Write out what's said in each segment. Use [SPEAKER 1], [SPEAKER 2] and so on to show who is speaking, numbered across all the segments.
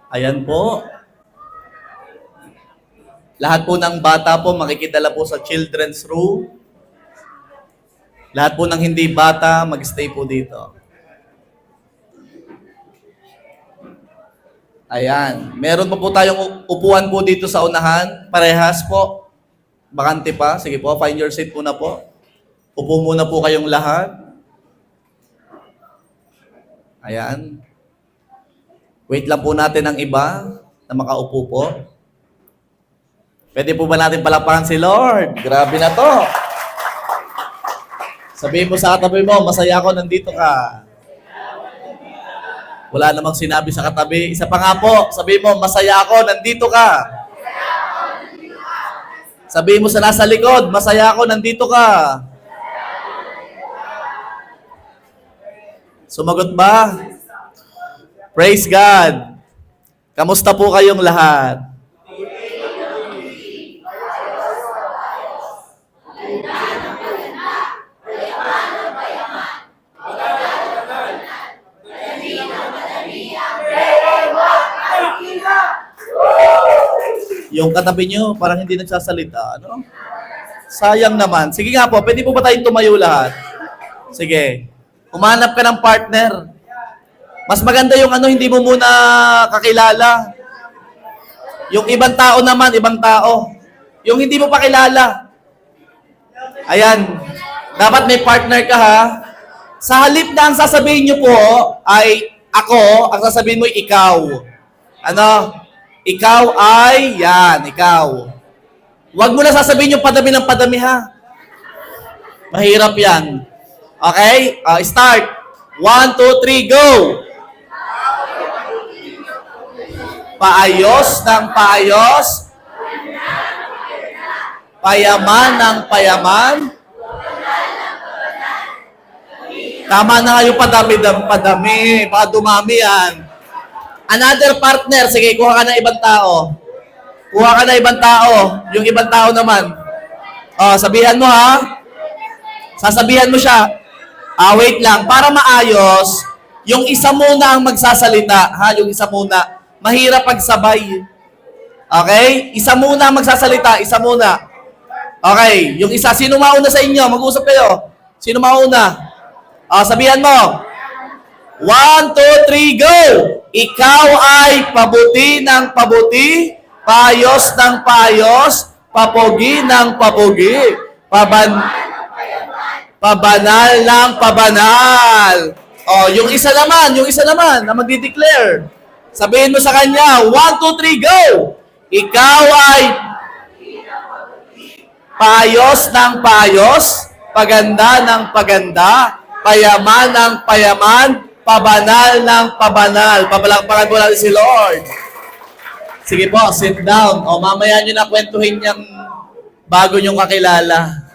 [SPEAKER 1] Ayan po. Lahat po ng bata po makikidala po sa children's room. Lahat po ng hindi bata, mag-stay po dito. Ayan. Meron po tayong upuan po dito sa unahan. Parehas po. Bakante pa. Sige po, find your seat po na po. Upo muna po kayong lahat. Ayan. Wait lang po natin ang iba na makaupo po. Pwede po ba natin palakpakan si Lord? Grabe na to. Sabihin mo sa katabi mo, masaya ako, nandito ka. Wala namang sinabi sa katabi. Isa pa nga po, sabihin mo, masaya ako, nandito ka. Sabihin mo sa nasa likod, masaya ako, nandito ka. Sumagot ba? Praise God. Kamusta po kayong lahat? Yung katabi nyo, parang hindi nagsasalita, ano? Sayang naman. Sige nga po, pwede po ba tayong tumayo lahat? Sige. Umanap ka ng partner. Mas maganda yung hindi mo muna kakilala. Yung ibang tao naman, ibang tao. Yung hindi mo pa kilala. Ayan. Dapat may partner ka ha. Sa halip na ang sasabihin nyo po ay ako, ang sasabihin mo ay ikaw. Ano? Ikaw ay, yan, ikaw. Huwag mo na sasabihin yung padami ng padami ha. Mahirap yan. Okay? Start. 1, 2, 3, go! Paayos ng paayos. Payaman ng payaman. Tama na nga yung padami. Baka dumami yan. Another partner. Sige, kuha ka na ibang tao. Kuha ka na ibang tao. Yung ibang tao naman. Sabihan mo ha. Sasabihan mo siya. Wait lang. Para maayos, yung isa muna ang magsasalita. Ha? Yung isa muna. Mahirap pagsabay. Okay? Isa muna ang magsasalita. Isa muna. Okay. Yung isa. Sino mauna sa inyo? Mag-usap kayo. Sino mauna? Sabihan mo. 1, 2, 3, go! Ikaw ay pabuti ng pabuti, paayos ng paayos, papogi ng papogi, pabanal ng pabanal. Yung isa naman na magdi-declare. Sabihin mo sa kanya, 1, 2, 3, go! Ikaw ay paayos ng paayos, paganda ng paganda, payaman ng payaman, pabanal ng pabanal. Papalakpakan po natin si Lord. Sige po, sit down. Mamaya nyo na kwentuhin niyang bago nyong kakilala.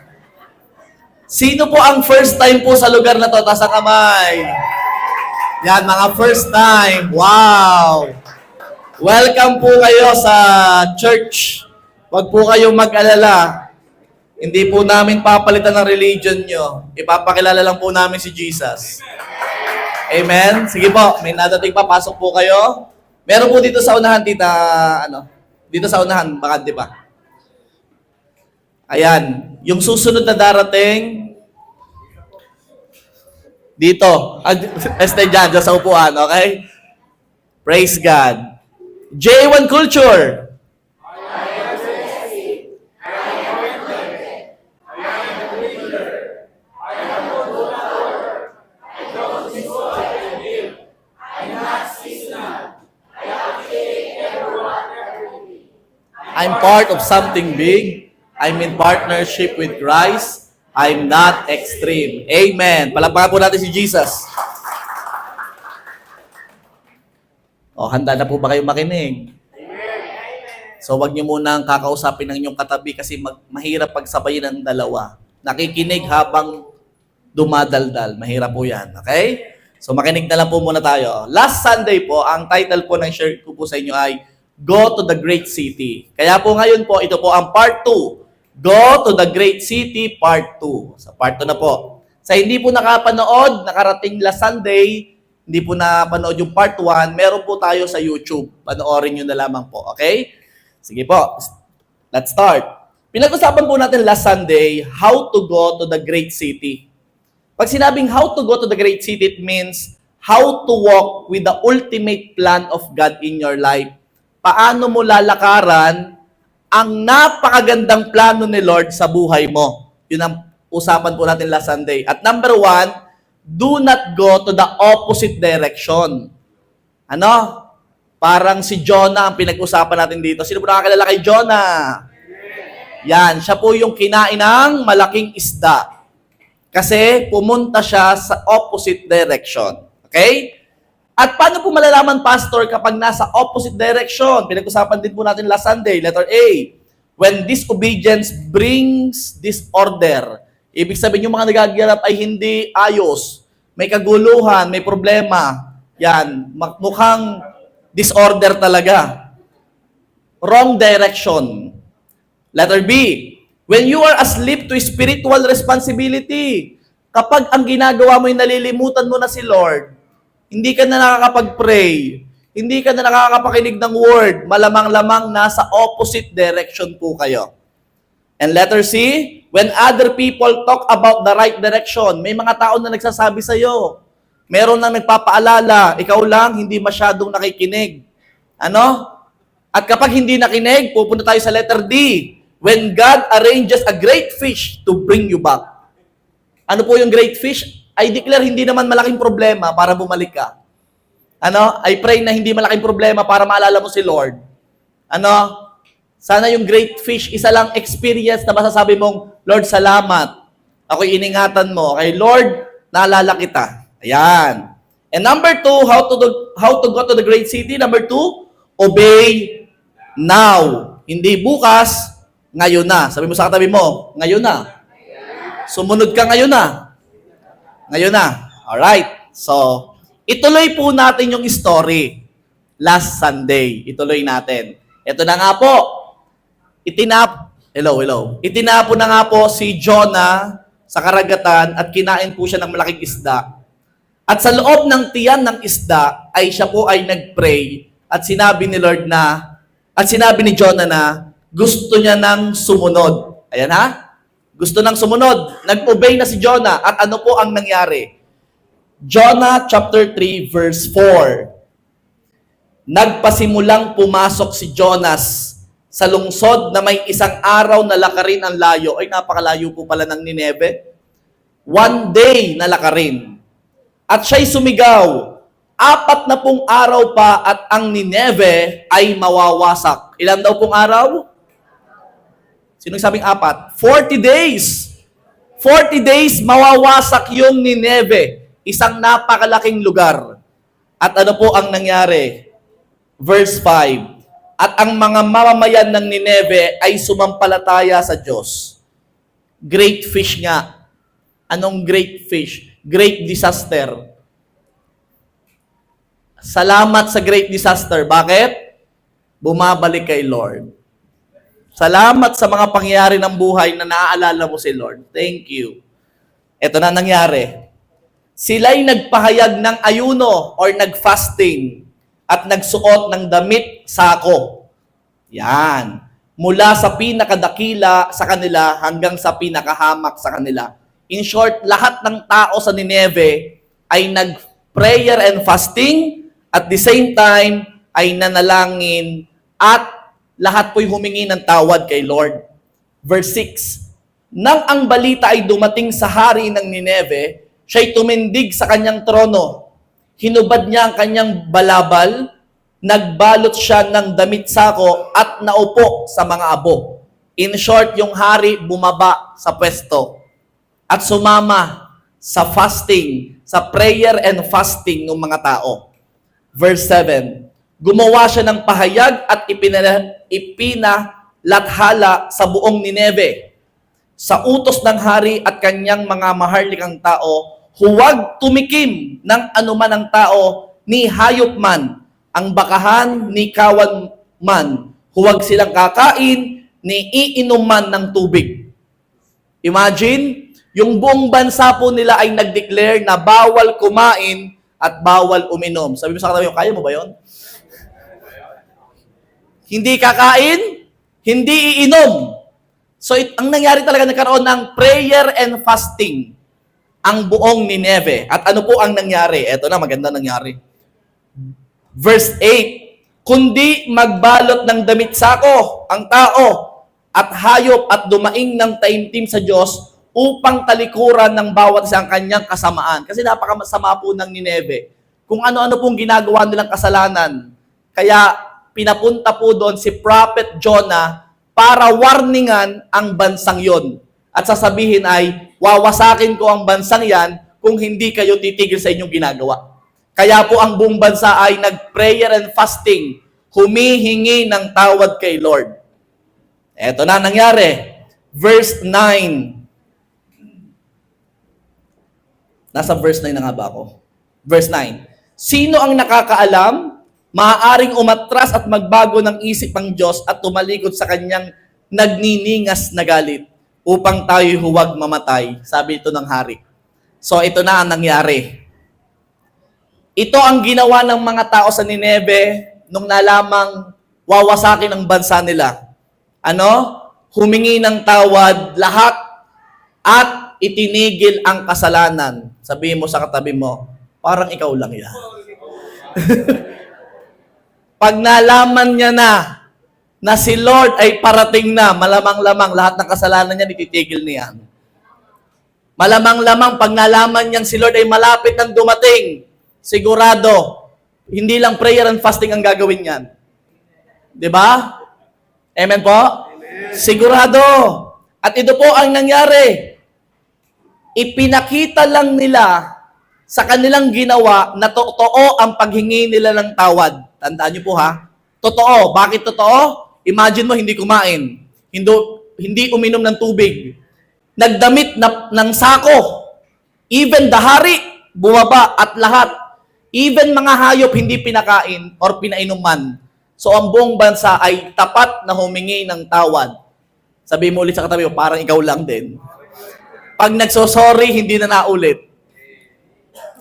[SPEAKER 1] Sino po ang first time po sa lugar na to? Taas ang kamay. Yan, mga first time. Wow! Welcome po kayo sa church. Huwag po kayong mag-alala. Hindi po namin papalitan ng religion nyo. Ipapakilala lang po namin si Jesus. Amen? Sige po, may nadating pa. Pasok po kayo. Meron po dito sa unahan, tita, dito sa unahan, bakante pa. Ayan. Yung susunod na darating, dito. Este dyan sa upuan, okay? Praise God. J1 Culture. I'm part of something big. I'm in partnership with Christ. I'm not extreme. Amen. Palakpakan po natin si Jesus. Handa na po ba kayo makinig? So, wag niyo munang kakausapin ng inyong katabi kasi mahirap pagsabayin ng dalawa. Nakikinig habang dumadaldal. Mahirap po yan. Okay? So, makinig na lang po muna tayo. Last Sunday po, ang title po ng share ko po sa inyo ay Go to the Great City. Kaya po ngayon po, ito po ang part 2. Go to the Great City Part 2. Sa part 2 na po. Sa hindi po nakapanood, nakarating last Sunday, hindi po napanood yung part 1, meron po tayo sa YouTube. Panoorin nyo na lamang po, okay? Sige po, let's start. Pinag-usapan po natin last Sunday, how to go to the great city. Pag sinabing how to go to the great city, it means how to walk with the ultimate plan of God in your life. Paano mo lalakaran ang napakagandang plano ni Lord sa buhay mo. Yun ang usapan po natin last Sunday. At number 1, do not go to the opposite direction. Ano? Parang si Jonah ang pinag-usapan natin dito. Sino po nakakilala kay Jonah? Yan, siya po yung kinain ng malaking isda. Kasi pumunta siya sa opposite direction. Okay? At paano po malalaman, Pastor, kapag nasa opposite direction? Pinag-usapan din po natin last Sunday. Letter A, when disobedience brings disorder. Ibig sabihin yung mga nagaganap ay hindi ayos. May kaguluhan, may problema. Yan, mukhang disorder talaga. Wrong direction. Letter B, when you are asleep to spiritual responsibility. Kapag ang ginagawa mo ay nalilimutan mo na si Lord, hindi ka na nakakapag-pray, hindi ka na nakakapakinig ng word, malamang-lamang nasa opposite direction po kayo. And letter C, when other people talk about the right direction, may mga tao na nagsasabi sa'yo, meron nang nagpapaalala, ikaw lang hindi masyadong nakikinig. Ano? At kapag hindi nakinig, pupunta tayo sa letter D, when God arranges a great fish to bring you back. Ano po yung great fish? I declare hindi naman malaking problema para bumalik ka. Ano? I pray na hindi malaking problema para maalala mo si Lord. Ano? Sana yung great fish, isa lang experience na masasabi mong, Lord, salamat. Ako'y iningatan mo. Okay, Lord, naalala kita. Ayan. And number 2, how to go to the great city. Number 2, obey now. Hindi bukas, ngayon na. Sabi mo sa katabi mo, ngayon na. Sumunod ka ngayon na. Ngayon na. Alright. So, ituloy po natin yung story. Last Sunday. Ituloy natin. Ito na nga po. Itinapo na nga po si Jonah sa karagatan at kinain po siya ng malaking isda. At sa loob ng tiyan ng isda ay siya po ay nagpray at sinabi ni Jonah na gusto niya nang sumunod. Ayan ha? Gusto nang sumunod. Nag-obey na si Jonah. At ano po ang nangyari? Jonah chapter 3 verse 4. Nagpasimulang pumasok si Jonas sa lungsod na may isang araw na lakarin ang layo. Ay, napakalayo po pala ng Nineve. 1 day na lakarin. At siya'y sumigaw, 40 araw pa at ang Nineve ay mawawasak. Ilan daw pong araw? Sino sabing 4? 40 days. 40 days mawawasak yung Nineve. Isang napakalaking lugar. At ano po ang nangyari? Verse 5. At ang mga mamamayan ng Nineve ay sumampalataya sa Diyos. Great fish nga. Anong great fish? Great disaster. Salamat sa great disaster. Bakit? Bumabalik kay Lord. Salamat sa mga pangyayari ng buhay na naaalala mo si Lord. Thank you. Ito na nangyari. Sila'y nagpahayag ng ayuno or nag-fasting at nagsuot ng damit sako. Yan. Mula sa pinakadakila sa kanila hanggang sa pinakahamak sa kanila. In short, lahat ng tao sa Nineve ay nag-prayer and fasting at the same time ay nanalangin at lahat po'y humingi ng tawad kay Lord. Verse 6. Nang ang balita ay dumating sa hari ng Nineve, siya'y tumindig sa kanyang trono. Hinubad niya ang kanyang balabal, nagbalot siya ng damit sako at naupo sa mga abo. In short, yung hari bumaba sa pwesto at sumama sa fasting, sa prayer and fasting ng mga tao. Verse 7. Gumawa siya ng pahayag at ipinalathala sa buong Nineve. Sa utos ng hari at kanyang mga maharlikang tao, huwag tumikim ng anuman ang tao, ni hayop man, ang bakahan, ni kawan man. Huwag silang kakain, ni iinom man ng tubig. Imagine, yung buong bansa po nila ay nag-declare na bawal kumain at bawal uminom. Sabi mo sa katabi mo, kaya mo ba yon? Hindi kakain, hindi iinom. So, ang nangyari talaga, nagkaroon ng prayer and fasting ang buong Nineve. At ano po ang nangyari? Eto na, maganda nangyari. Verse 8, kundi magbalot ng damit sako ang tao at hayop at dumaing ng taimtim sa Diyos upang talikuran ng bawat isang kanyang kasamaan. Kasi napakamasama po ng Nineve. Kung ano-ano pong ginagawa nilang kasalanan. Kaya pinapunta po doon si Prophet Jonah para warningan ang bansang yon. At sasabihin ay, wawasakin ko ang bansang yan kung hindi kayo titigil sa inyong ginagawa. Kaya po ang buong bansa ay nag-prayer and fasting, humihingi ng tawad kay Lord. Eto na nangyari. Verse 9. Nasa verse 9 na nga ba ako? Verse 9. Sino ang nakakaalam? Maaaring umatras at magbago ng isip ang Diyos at tumalikod sa kanyang nagniningas na galit upang tayo huwag mamatay. Sabi ito ng hari. So ito na ang nangyari. Ito ang ginawa ng mga tao sa Nineve nung nalamang wawasakin ang bansa nila. Ano? Humingi ng tawad lahat at itinigil ang kasalanan. Sabihin mo sa katabi mo, parang ikaw lang yan. Pag nalaman niya na si Lord ay parating na, malamang-lamang lahat ng kasalanan niya, ititigil niya. Malamang-lamang pag nalaman niyang si Lord ay malapit ng dumating, sigurado, hindi lang prayer and fasting ang gagawin niyan. Di ba? Amen po? Amen. Sigurado. At ito po ang nangyari. Ipinakita lang nila sa kanilang ginawa na totoo ang paghingi nila ng tawad. Tandaan niyo po ha. Totoo. Bakit totoo? Imagine mo hindi kumain. Hindi uminom ng tubig. Nagdamit ng sako. Even the hari, bumaba at lahat. Even mga hayop hindi pinakain or pinainuman. So ang buong bansa ay tapat na humingi ng tawad. Sabi mo ulit sa katabi mo, parang ikaw lang din. Pag nagsosorry, hindi na naulit.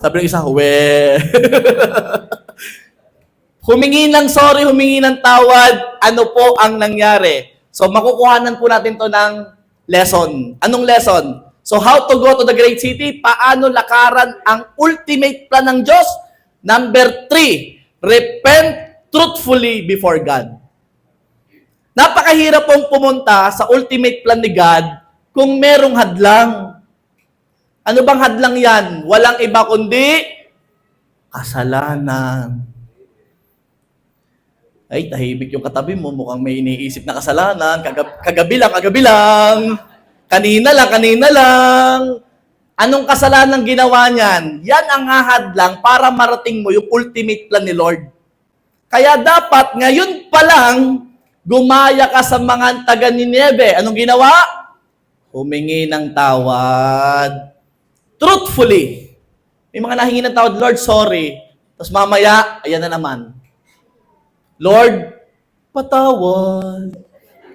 [SPEAKER 1] Sabi ng isa, humingi ng sorry, humingi ng tawad, ano po ang nangyari? So, makukuhanan po natin to ng lesson. Anong lesson? So, how to go to the great city? Paano lakaran ang ultimate plan ng Diyos? Number 3, repent truthfully before God. Napakahirap pong pumunta sa ultimate plan ni God kung merong hadlang. Ano bang hadlang yan? Walang iba kundi kasalanan. Ay, tahimik yung katabi mo. Mukhang may iniisip na kasalanan. Kagabi lang. Kanina lang. Anong kasalanan ginawa niyan? Yan ang hahadlang para marating mo yung ultimate plan ni Lord. Kaya dapat, ngayon pa lang, gumaya ka sa mga taga Nineve. Anong ginawa? Humingi ng tawad. Truthfully. May mga nahingi ng tawad, Lord, sorry. Tapos mamaya, ayan na naman. Lord, patawad.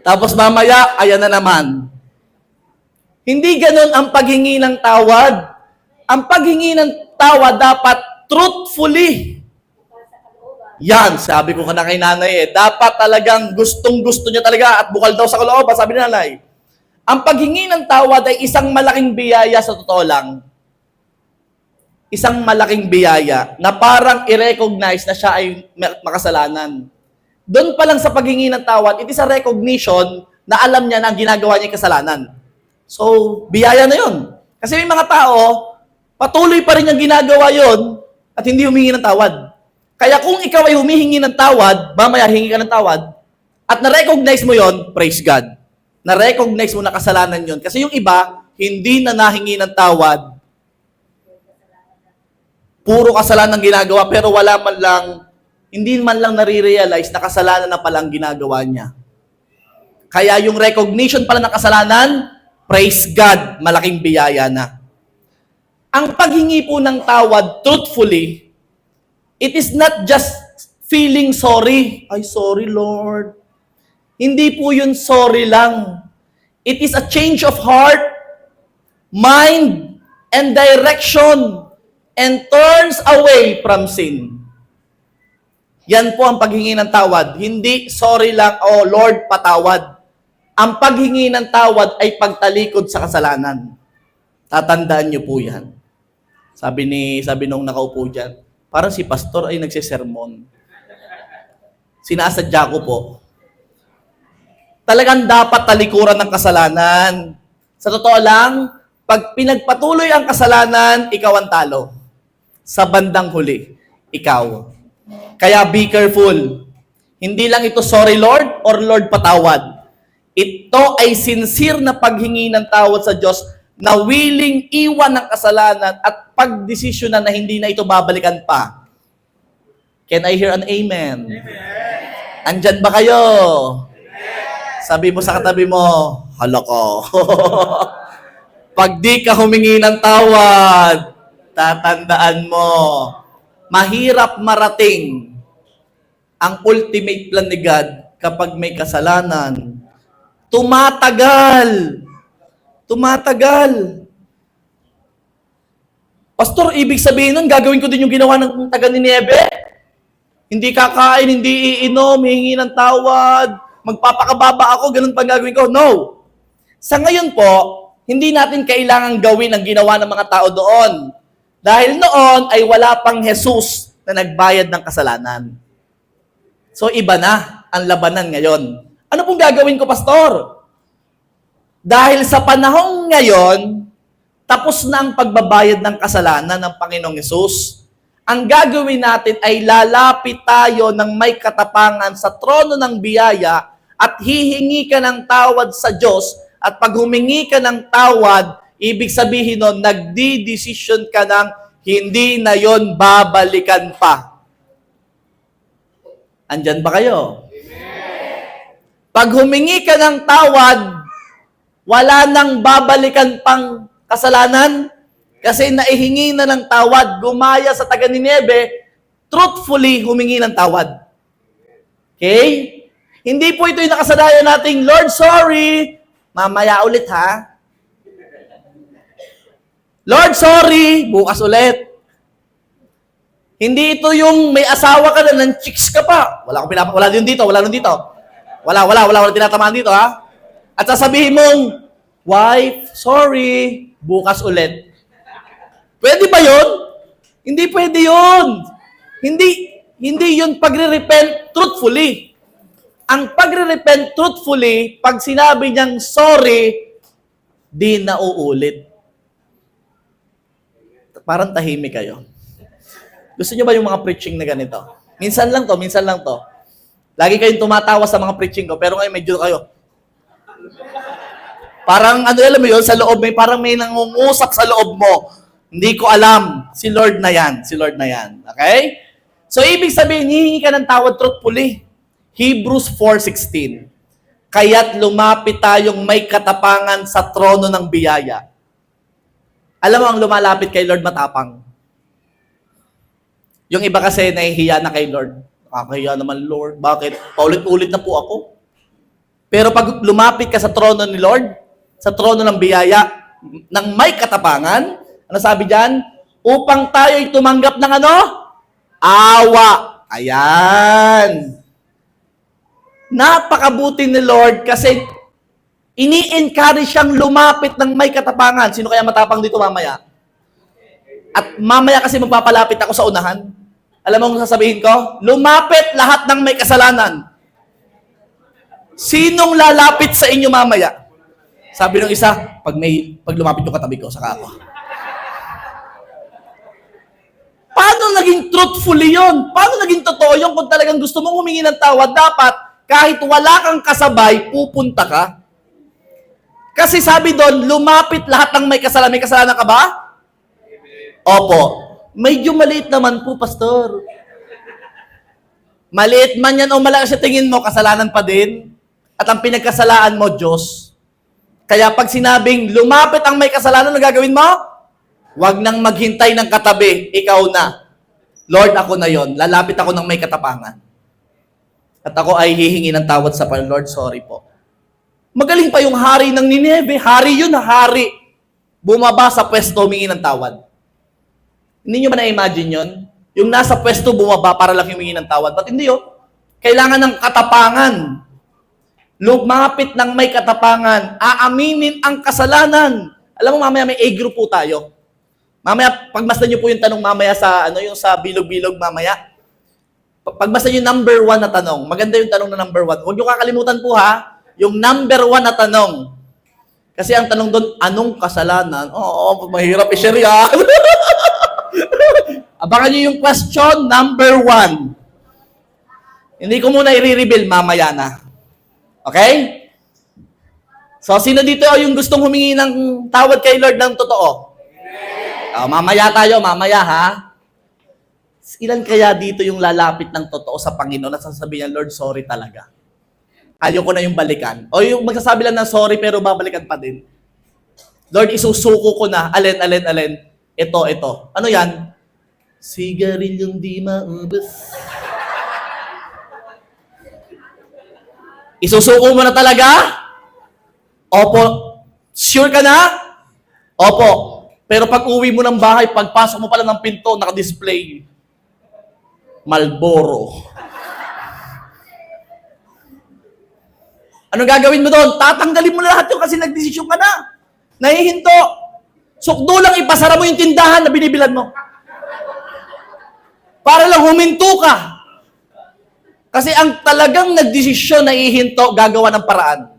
[SPEAKER 1] Tapos mamaya, ayan na naman. Hindi ganun ang paghingi ng tawad. Ang paghingi ng tawad dapat truthfully. Yan, sabi ko na kay nanay dapat talagang gustong-gusto niya talaga at bukal daw sa kalooban, sabi ni nanay. Ang paghingi ng tawad ay isang malaking biyaya sa totoo lang. Isang malaking biyaya na parang i-recognize na siya ay makasalanan. Doon pa lang sa paghingi ng tawad, it is a recognition na alam niya na ang ginagawa niya ay kasalanan. So, biyaya na yun. Kasi may mga tao, patuloy pa rin yung ginagawa yun at hindi humingi ng tawad. Kaya kung ikaw ay humihingi ng tawad, mamaya hingi ka ng tawad, at na-recognize mo yon, praise God. Na-recognize mo na kasalanan yon. Kasi yung iba, hindi na nahingi ng tawad, puro kasalanan ginagawa, pero hindi man lang nare-realize na kasalanan na palang ginagawa niya. Kaya yung recognition pala ng kasalanan, praise God, malaking biyaya na. Ang paghingi po ng tawad, truthfully, it is not just feeling sorry. Ay, sorry Lord. Hindi po yun sorry lang. It is a change of heart, mind, and direction. and turns away from sin. Yan po ang paghingi ng tawad. Hindi, sorry lang, oh Lord, patawad. Ang paghingi ng tawad ay pagtalikod sa kasalanan. Tatandaan niyo po yan. Sabi nung nakaupo dyan, parang si pastor ay nagsisermon. Sinasadya ko po. Talagang dapat talikuran ng kasalanan. Sa totoo lang, pag pinagpatuloy ang kasalanan, ikaw ang talo. Sa bandang huli, ikaw. Kaya be careful. Hindi lang ito, sorry Lord, or Lord patawad. Ito ay sincere na paghingi ng tawad sa Diyos na willing iwan ng kasalanan at pagdesisyonan na hindi na ito babalikan pa. Can I hear an amen? Amen. Andyan ba kayo? Amen. Sabi mo sa katabi mo, hala ko. Pag di ka humingi ng tawad, tatandaan mo, mahirap marating ang ultimate plan ni God kapag may kasalanan. Tumatagal. Pastor, ibig sabihin nun, gagawin ko din yung ginawa ng taga Nineve? Hindi kakain, hindi iinom, hihingi ng tawad, magpapakababa ako, ganun pa gagawin ko. No. Sa ngayon po, hindi natin kailangan gawin ang ginawa ng mga tao doon. Dahil noon ay wala pang Jesus na nagbayad ng kasalanan. So iba na ang labanan ngayon. Ano pong gagawin ko, Pastor? Dahil sa panahong ngayon, tapos na ang pagbabayad ng kasalanan ng Panginoong Hesus. Ang gagawin natin ay lalapit tayo ng may katapangan sa trono ng biyaya at hihingi ka ng tawad sa Diyos. At pag humingi ka ng tawad, ibig sabihin nun, nagdi-decision ka ng hindi na yon babalikan pa. Andyan ba kayo? Pag humingi ka ng tawad, wala nang babalikan pang kasalanan kasi naihingi na ng tawad, gumaya sa taga Nineve, truthfully humingi ng tawad. Okay? Hindi po ito yung nakasanayan nating, Lord, sorry, mamaya ulit ha. Lord, sorry, bukas ulit. Hindi ito yung may asawa ka na, ng chicks ka pa. Wala din dito. Wala tinatamaan dito, ha? At sasabihin mong, wife, sorry, bukas ulit. Pwede ba yun? Hindi pwede yun. Hindi yun pagre-repent truthfully. Ang pagre-repent truthfully, pag sinabi niyang sorry, di na uulit. Parang tahimik kayo. Gusto niyo ba yung mga preaching na ganito? Minsan lang to. Lagi kayong tumatawa sa mga preaching ko, pero ngayon medyo kayo. Parang alam mo yun, sa loob, parang may nangungusap sa loob mo. Hindi ko alam. Si Lord na yan. Okay? So, ibig sabihin, hihingi ka ng tawad truthfully. Hebrews 4:16. Kaya't lumapit tayong may katapangan sa trono ng biyaya. Alam mo, ang lumalapit kay Lord matapang. Yung iba kasi nahihiya na kay Lord. Nakakahiya naman, Lord. Bakit? Paulit-ulit na po ako. Pero pag lumapit ka sa trono ni Lord, sa trono ng biyaya, ng may katapangan, ano sabi dyan? Upang tayo'y tumanggap ng ano? Awa. Ayan. Napakabuti ni Lord kasi ini-encourage siyang lumapit ng may katapangan. Sino kaya matapang dito mamaya? At mamaya kasi magpapalapit ako sa unahan. Alam mo kung sasabihin ko? Lumapit lahat ng may kasalanan. Sinong lalapit sa inyo mamaya? Sabi ng isa, pag lumapit yung katabi ko, saka ako. Paano naging truthfully yun? Paano naging totoo yun? Kung talagang gusto mong humingi ng tawad, dapat kahit wala kang kasabay, pupunta ka. Kasi sabi doon, lumapit lahat ng may kasalanan. May kasalanan ka ba? Opo. Medyo maliit naman po, Pastor. Maliit man yan o malaki sa tingin mo, kasalanan pa din. At ang pinagkasalaan mo, Diyos. Kaya pag sinabing, lumapit ang may kasalanan, ano gagawin mo? Huwag nang maghintay ng katabi, ikaw na. Lord, ako na yon. Lalapit ako ng may katapangan. At ako ay hihingi ng tawad sa Panginoon. Lord, sorry po. Magaling pa yung hari ng Nineve. Hari yun, hari. Bumaba sa pwesto, humingi ng tawad. Hindi nyo ba na-imagine yon? Yung nasa pwesto bumaba para lang humingi ng tawad. Ba't hindi yun? Kailangan ng katapangan. Lumapit ng may katapangan. Aaminin ang kasalanan. Alam mo, mamaya may A-group po tayo. Mamaya, pagmasdan nyo po yung tanong mamaya sa, yung sa bilog-bilog mamaya. Pagmasdan nyo number 1 na tanong. Maganda yung tanong na number 1. Huwag nyo kakalimutan po ha, yung number 1 na tanong. Kasi ang tanong doon, anong kasalanan? Oo, mahirap i-share yan. Abangan nyo yung question number 1. Hindi ko muna i-reveal, mamaya na. Okay? So, sino dito yung gustong humingi ng tawad kay Lord ng totoo? Mamaya tayo, mamaya ha. Ilan kaya dito yung lalapit ng totoo sa Panginoon at sasabihin niya, Lord, sorry talaga. Ayoko na yung balikan. O yung magsasabi lang ng sorry pero babalikan pa din. Lord, isusuko ko na. Alin. Ito. Ano yan? Sigarilyong di maubos. Isusuko mo na talaga? Opo. Sure ka na? Opo. Pero pag uwi mo ng bahay, pagpasok mo pala ng pinto, naka-display. Marlboro. Ano gagawin mo doon? Tatanggalin mo na lahat yun kasi nagdesisyon ka na. Nahihinto. Sukdo lang ipasara mo yung tindahan na binibilan mo. Para lang huminto ka. Kasi ang talagang nagdesisyon na ihinto, gagawa ng paraan.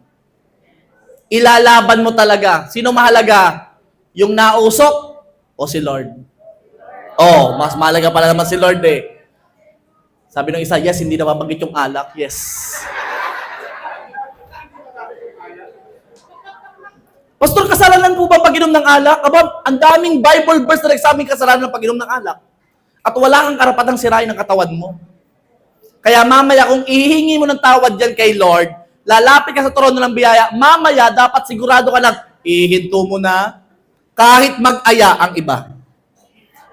[SPEAKER 1] Ilalaban mo talaga. Sino mahalaga? Yung nausok o si Lord? Oh, mas mahalaga pala naman si Lord eh. Sabi ng isa, yes, hindi na mabanggit yung alak. Yes. Pastor, kasalanan po ba pag-inom ng alak? Aba, ang daming Bible verse na nagsabing kasalanan ng pag-inom ng alak. At wala kang karapatang sirain ng katawan mo. Kaya mamaya, kung ihihingi mo ng tawad dyan kay Lord, lalapit ka sa trono ng biyaya, mamaya, dapat sigurado ka lang, ihinto mo na, kahit mag-aya ang iba.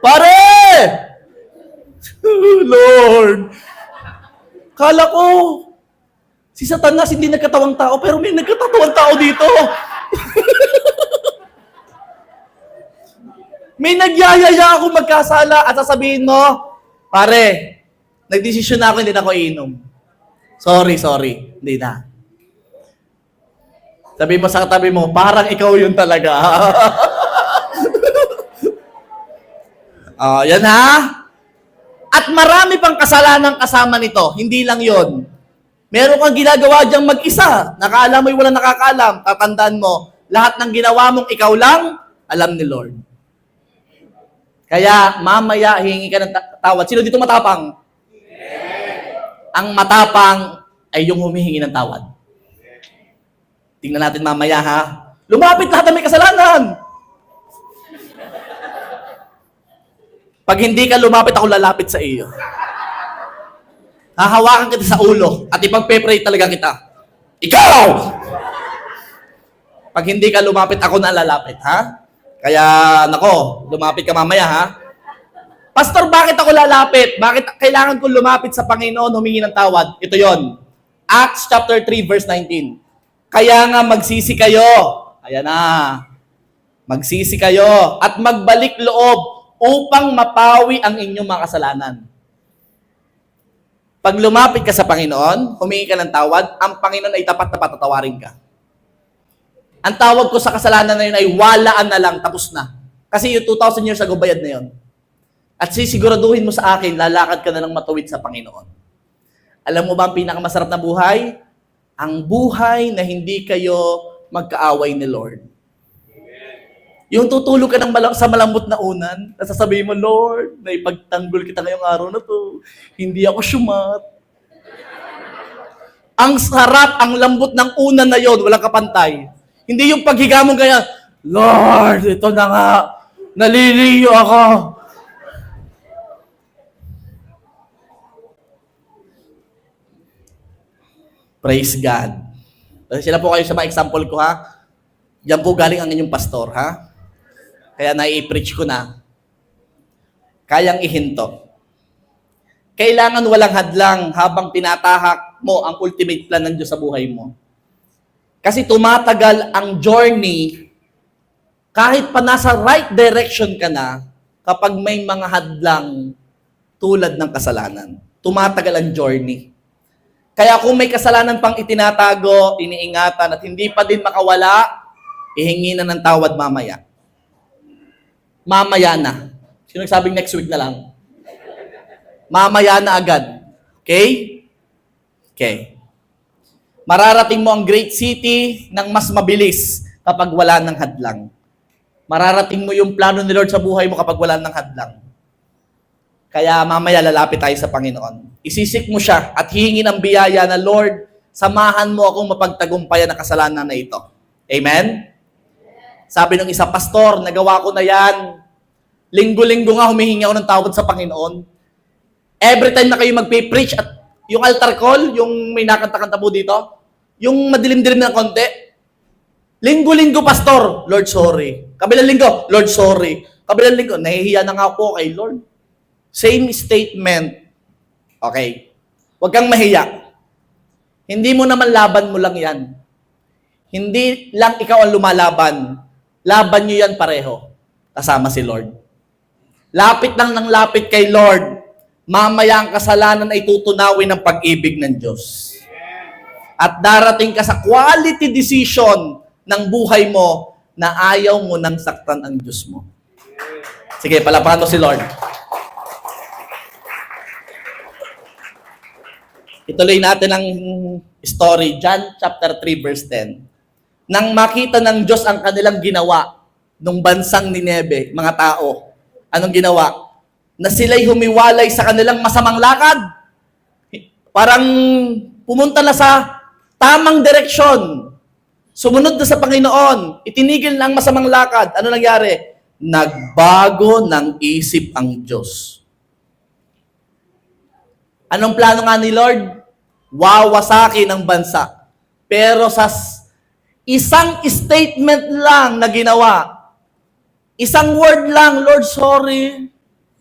[SPEAKER 1] Pare! Lord! Kala ko, si Satanas hindi nagkatawang tao, pero may nagkatawang tao dito. May nagyayaya ako magkasala at sasabihin mo, pare, nagdesisyon na ako, hindi na ako iinom. Sorry, hindi na. Sabi mo sa katabi mo, parang ikaw yun talaga. Yan ha. At marami pang kasalanan kasama nito. Hindi lang yon. Meron kang ginagawa diyang mag-isa. Nakaalam mo'y walang nakakaalam. Tatandaan mo, lahat ng ginawa mong ikaw lang, alam ni Lord. Kaya mamaya hihingi ka ng tawad. Sino dito matapang? Ang matapang ay yung humihingi ng tawad. Tingnan natin mamaya ha. Lumapit lahat ng may kasalanan. Pag hindi ka lumapit, ako lalapit sa iyo. Hahawakan kita sa ulo at ipagpe-pray talaga kita. Ikaw! Pag hindi ka lumapit, ako na lalapit, ha? Kaya, nako, lumapit ka mamaya, ha? Pastor, bakit ako lalapit? Bakit kailangan kong lumapit sa Panginoon, humingi ng tawad? Ito yon. Acts chapter 3, verse 19. Kaya nga magsisi kayo. Ayan na. Magsisi kayo at magbalik loob upang mapawi ang inyong mga kasalanan. Pag lumapit ka sa Panginoon, humingi ka ng tawad, ang Panginoon ay tapat na patatawarin ka. Ang tawag ko sa kasalanan na yun ay walaan na lang, tapos na. Kasi yung 2,000 years ago, bayad na yun. At sisiguraduhin mo sa akin, lalakad ka na ng matuwid sa Panginoon. Alam mo ba ang pinakamasarap na buhay? Ang buhay na hindi kayo magkaaway ni Lord. Yung tutulog ka sa malambot na unan, at sasabihin mo, Lord, naipagtanggol kita ngayong araw na to. Hindi ako syumat. Ang sarap, ang lambot ng unan na yon, walang kapantay. Hindi yung paghiga mo ganyan, Lord, ito na nga, naliliyo ako. Praise God. Sila po kayo sa mga example ko, ha? Yan po galing ang inyong pastor, ha? Kaya nai-preach ko na. Kayang ihinto. Kailangan walang hadlang habang tinatahak mo ang ultimate plan ng Diyos sa buhay mo. Kasi tumatagal ang journey, kahit pa nasa right direction ka na, kapag may mga hadlang tulad ng kasalanan. Tumatagal ang journey. Kaya kung may kasalanan pang itinatago, iniingatan at hindi pa din makawala, ihingi na ng tawad mamaya. Mamaya na. Sino nagsabing next week na lang? Mamaya na agad. Okay? Okay. Mararating mo ang great city ng mas mabilis kapag wala ng hadlang. Mararating mo yung plano ni Lord sa buhay mo kapag wala ng hadlang. Kaya mamaya lalapit tayo sa Panginoon. Isisik mo siya at hihingi ng biyaya na, Lord, samahan mo akong mapagtagumpayan ang kasalanan na ito. Amen? Sabi ng isa, Pastor, nagawa ko na yan. Linggo-linggo nga humihingi ako ng tawad sa Panginoon. Every time na kayo magpe-preach at yung altar call, yung may nakanta-kanta po dito, yung madilim-dilim na konti, linggo-linggo, Pastor, Lord, sorry. Kabilang linggo, Lord, sorry. Kabilang linggo, nahihiya na nga po kay Lord. Same statement. Okay. Huwag kang mahiya. Hindi mo naman laban mo lang yan. Hindi lang ikaw ang lumalaban. Laban nyo yan pareho. Kasama si Lord. Lapit lang ng lapit kay Lord. Mamaya ang kasalanan ay tutunawin ng pag-ibig ng Diyos. At darating ka sa quality decision ng buhay mo na ayaw mo nang saktan ang Diyos mo. Sige, palapakan mo si Lord. Ituloy natin ang story, John chapter 3 verse 10. Nang makita ng Diyos ang kanilang ginawa nung bansang Nineve, mga tao, anong ginawa? Na sila'y humiwalay sa kanilang masamang lakad. Parang pumunta na sa tamang direksyon. Sumunod na sa Panginoon. Itinigil na ang masamang lakad. Ano nangyari? Nagbago ng isip ang Diyos. Anong plano nga ni Lord? Wawasakin ang bansa. Pero sa isang statement lang na ginawa, isang word lang, Lord, sorry.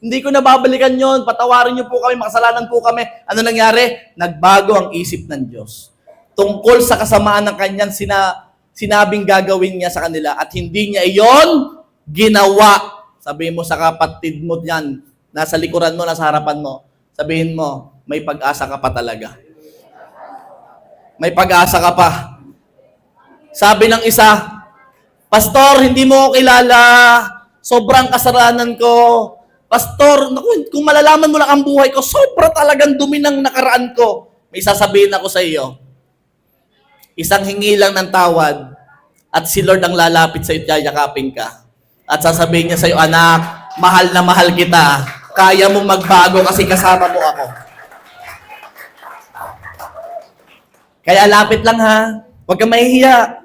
[SPEAKER 1] Hindi ko nababalikan yon. Patawarin niyo po kami, makasalanan po kami. Ano nangyari? Nagbago ang isip ng Diyos. Tungkol sa kasamaan ng kanyang sinabing gagawin niya sa kanila at hindi niya iyon ginawa. Sabihin mo sa kapatid mo yan, nasa likuran mo, nasa harapan mo, sabihin mo, may pag-asa ka pa talaga. May pag-asa ka pa. Sabi ng isa, Pastor, hindi mo ako kilala. Sobrang kasalanan ko. Pastor, naku, kung malalaman mo lang ang buhay ko, sobra talagang dumi ng nakaraan ko. May sasabihin ako sa iyo. Isang hingi lang ng tawad at si Lord ang lalapit sa iyo at yayakapin ka. At sasabihin niya sa iyo, anak, mahal na mahal kita. Kaya mo magbago kasi kasama mo ako. Kaya lapit lang ha. Huwag kang mahihiya.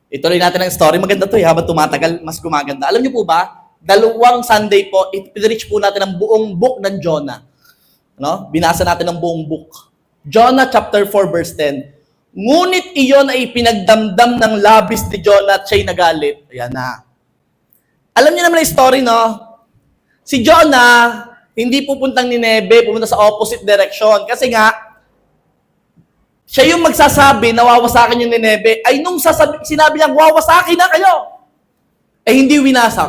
[SPEAKER 1] Ituloy natin ang story. Maganda to habang tumatagal, mas gumaganda. Alam niyo po ba, 2 Sunday po, ipinreach po natin ang buong book ng Jonah. No? Binasa natin ang buong book. Jonah chapter 4 verse 10. Ngunit iyon ay pinagdamdam ng labis ni Jonah at siya'y nagalit. Ayan na. Alam niyo naman ang story, no? Si Jonah, hindi pupuntang Nineve, pupunta sa opposite direction. Kasi nga, siya yung magsasabi na wawasakin yung Nineve, ay nung sinabi niyang wawasakin na kayo, ay hindi winasak.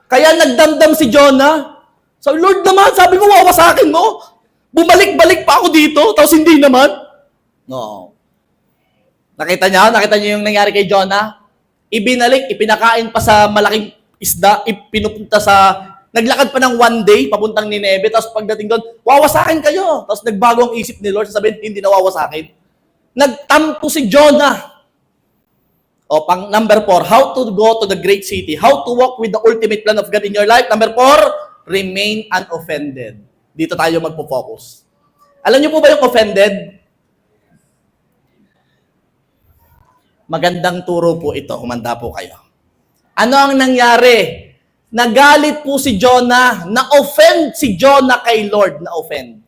[SPEAKER 1] Kaya nagdamdam si Jonah. Sabi, Lord naman, sabi mo wawasakin mo. Bumalik-balik pa ako dito, tapos hindi naman. No. Nakita niyo yung nangyari kay Jonah? Ibinalik, ipinakain pa sa malaking isda, ipinupunta sa naglakad pa ng 1 day, papuntang Nineve, tapos pagdating doon, wawasakin kayo. Tapos nagbago ang isip ni Lord, sasabihin, hindi na wawasakin. Nagtampo si Jonah. O, pang number 4, how to go to the great city. How to walk with the ultimate plan of God in your life. Number 4, remain unoffended. Dito tayo magpo-focus. Alam niyo po ba yung offended? Magandang turo po ito, humanda po kayo. Ano ang nangyari? Nagalit po si Jonah, na-offend si Jonah kay Lord, na-offend.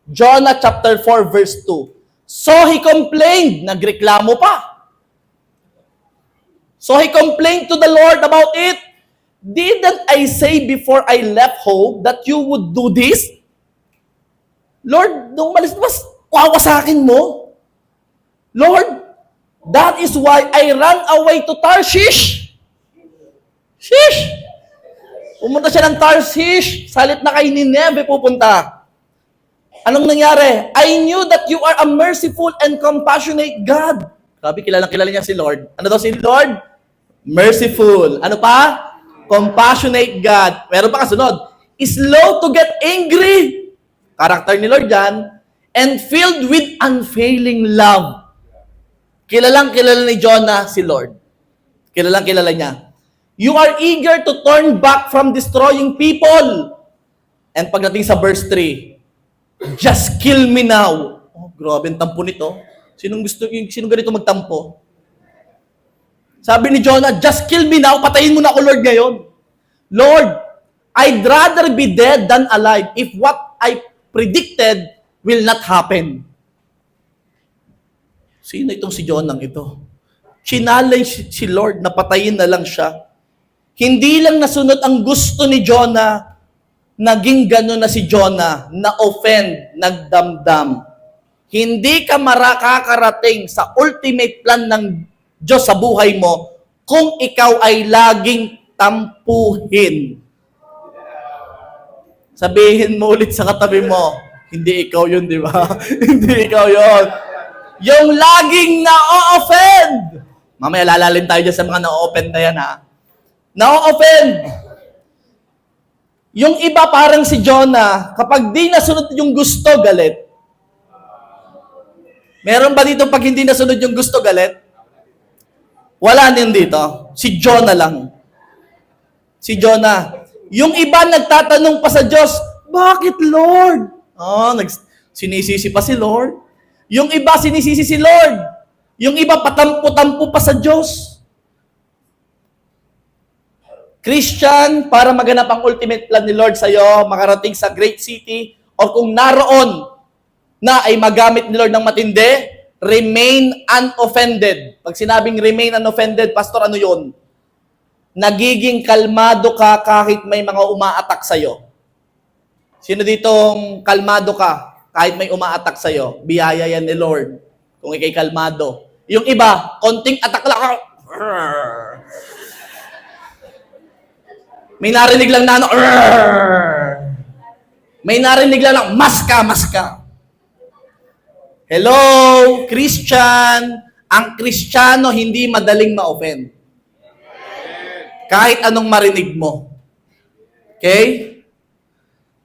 [SPEAKER 1] Jonah chapter 4 verse 2. So he complained, nagreklamo pa. So he complained to the Lord about it. Didn't I say before I left home that you would do this? Lord, nung umalis, wawasakin mo? Lord, That is why I ran away to Tarshish. Shish! Pumunta siya ng Tarshish. Salit na kay Nineveh pupunta. Anong nangyari? I knew that you are a merciful and compassionate God. Sabi, kilala niya si Lord. Ano daw si Lord? Merciful. Ano pa? Compassionate God. Meron pa kasunod. Slow to get angry. Karakter ni Lord yan. And filled with unfailing love. Kilala ni Jonah si Lord. Kilala niya. You are eager to turn back from destroying people. And pagdating sa verse 3, just kill me now. Oh, grabe ang tampo nito. Sinong ganito magtampo? Sabi ni Jonah, just kill me now. Patayin mo na ako, Lord, ngayon. Lord, I'd rather be dead than alive if what I predicted will not happen. Sino itong si Jonah ito? Challenge si Lord na patayin na lang siya. Hindi lang nasunod ang gusto ni Jonah, naging gano'n na si Jonah, na-offend, nagdamdam. Hindi ka makakarating sa ultimate plan ng Diyos sa buhay mo kung ikaw ay laging tampuhin. Sabihin mo ulit sa katabi mo, hindi ikaw yun, di ba? Hindi ikaw yun. Yung laging na-offend. Mamaya lalalim tayo dyan sa mga na-offend na yan, ha? Na-offend. Yung iba parang si Jonah, kapag di nasunod yung gusto, galit. Meron ba dito pag hindi nasunod yung gusto, galit? Wala din dito. Si Jonah lang. Si Jonah. Yung iba nagtatanong pa sa Diyos, bakit Lord? Sinisisi pa si Lord. Yung iba sinisisi si Lord. Yung iba patampo-tampo pa sa Diyos. Christian, para maganap ang ultimate plan ni Lord sa iyo, makarating sa great city, o kung naroon na ay magamit ni Lord ng matindi, remain unoffended. Pag sinabing remain unoffended, Pastor, ano yun? Nagiging kalmado ka kahit may mga umaatak sa iyo. Sino ditong kalmado ka kahit may umaatak sa iyo? Biyaya yan ni Lord kung ikay kalmado. Yung iba, konting atak lang. May narinig lang na ano, may narinig lang mas ka. Hello, Christian. Ang Kristiyano hindi madaling ma-offend. Kahit anong marinig mo. Okay?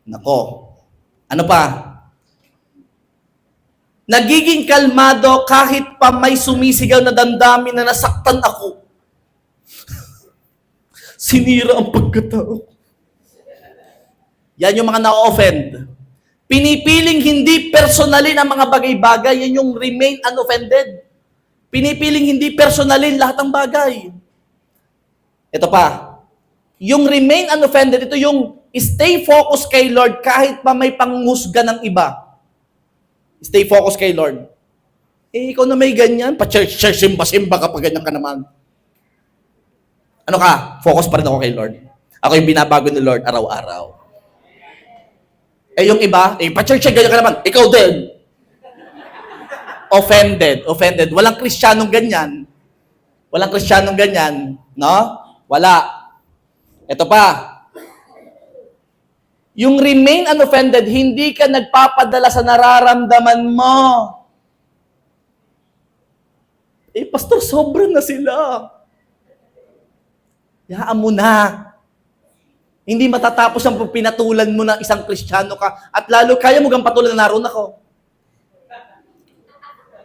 [SPEAKER 1] Nako. Ano pa? Nagiging kalmado kahit pa may sumisigaw na damdamin na nasaktan ako. Sinira ang pagkatao. Yan yung mga na-offend. Pinipiling hindi personalin ang mga bagay-bagay, yan yung remain unoffended. Pinipiling hindi personalin lahat ng bagay. Ito pa, yung remain unoffended, ito yung stay focused kay Lord kahit pa may panghusga ng iba. Stay focused kay Lord. Ikaw na may ganyan, pa-church, simba-simba ka pa ganyan ka naman. Ano ka? Focus pa rin ako kay Lord. Ako yung binabago ni Lord araw-araw. Yung iba, pa-church ganyan ka naman, ikaw din. Offended. Walang Kristiyanong ganyan. No? Wala. Ito pa. Yung remain unoffended, hindi ka nagpapadala sa nararamdaman mo. Pastor, sobrang na sila. Hayaan mo na. Hindi matatapos ang pinatulan mo ng isang Kristiyano ka at lalo kaya mo gang patulan na naroon ako.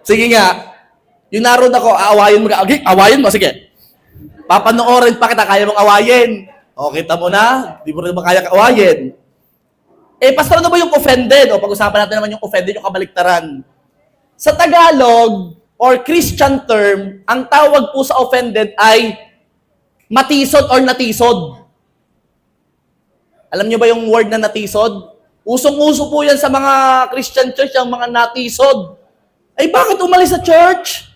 [SPEAKER 1] Sige nga, yung naroon ako, aawayin mo ka. Okay, awayin mo, sige. Papanoorin pa kita, kaya mong awayin. O, kita mo na, di mo rin makaya awayin. Pastor, ano ba yung offended? O, pag-usapan natin naman yung offended, yung kabaliktaran. Sa Tagalog, or Christian term, ang tawag po sa offended ay matisod or natisod. Alam niyo ba yung word na natisod? Usong-uso po yan sa mga Christian church, ang mga natisod. Bakit umalis sa church?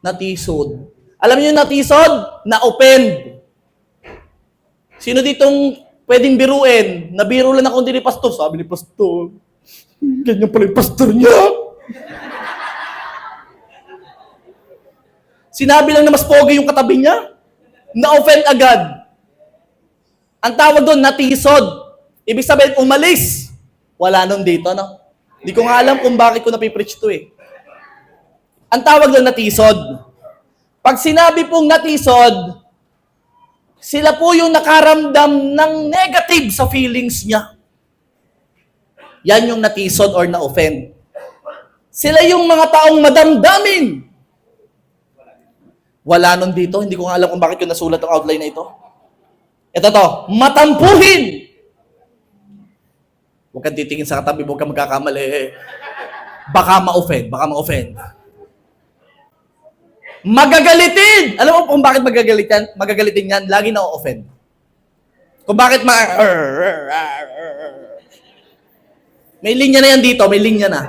[SPEAKER 1] Natisod. Alam niyo yung natisod? Na-offend. Sino ditong pwedeng biruin? Nabiro lang ako din ni Pastor. Sabi ni Pastor, ganyan pala yung pastor niya. Sinabi lang na mas pogi yung katabi niya, na-offend agad. Ang tawag doon, natisod. Ibig sabihin, umalis. Wala nung dito, no? Hindi ko nga alam kung bakit ko napipreach to eh. Ang tawag doon, natisod. Pag sinabi pong natisod, sila po yung nakaramdam ng negative sa feelings niya. Yan yung natisod or na-offend. Sila yung mga taong madamdamin. Wala nun dito. Hindi ko nga alam kung bakit ko nasulat ang outline na ito. Ito to, matampuhin. Huwag kang titingin sa katabi, huwag kang magkakamali. Baka ma-offend, baka ma-offend. Magagalitin! Alam mo kung bakit magagalitin yan? Lagi na-offend. Kung bakit may linya na yan dito, may linya na.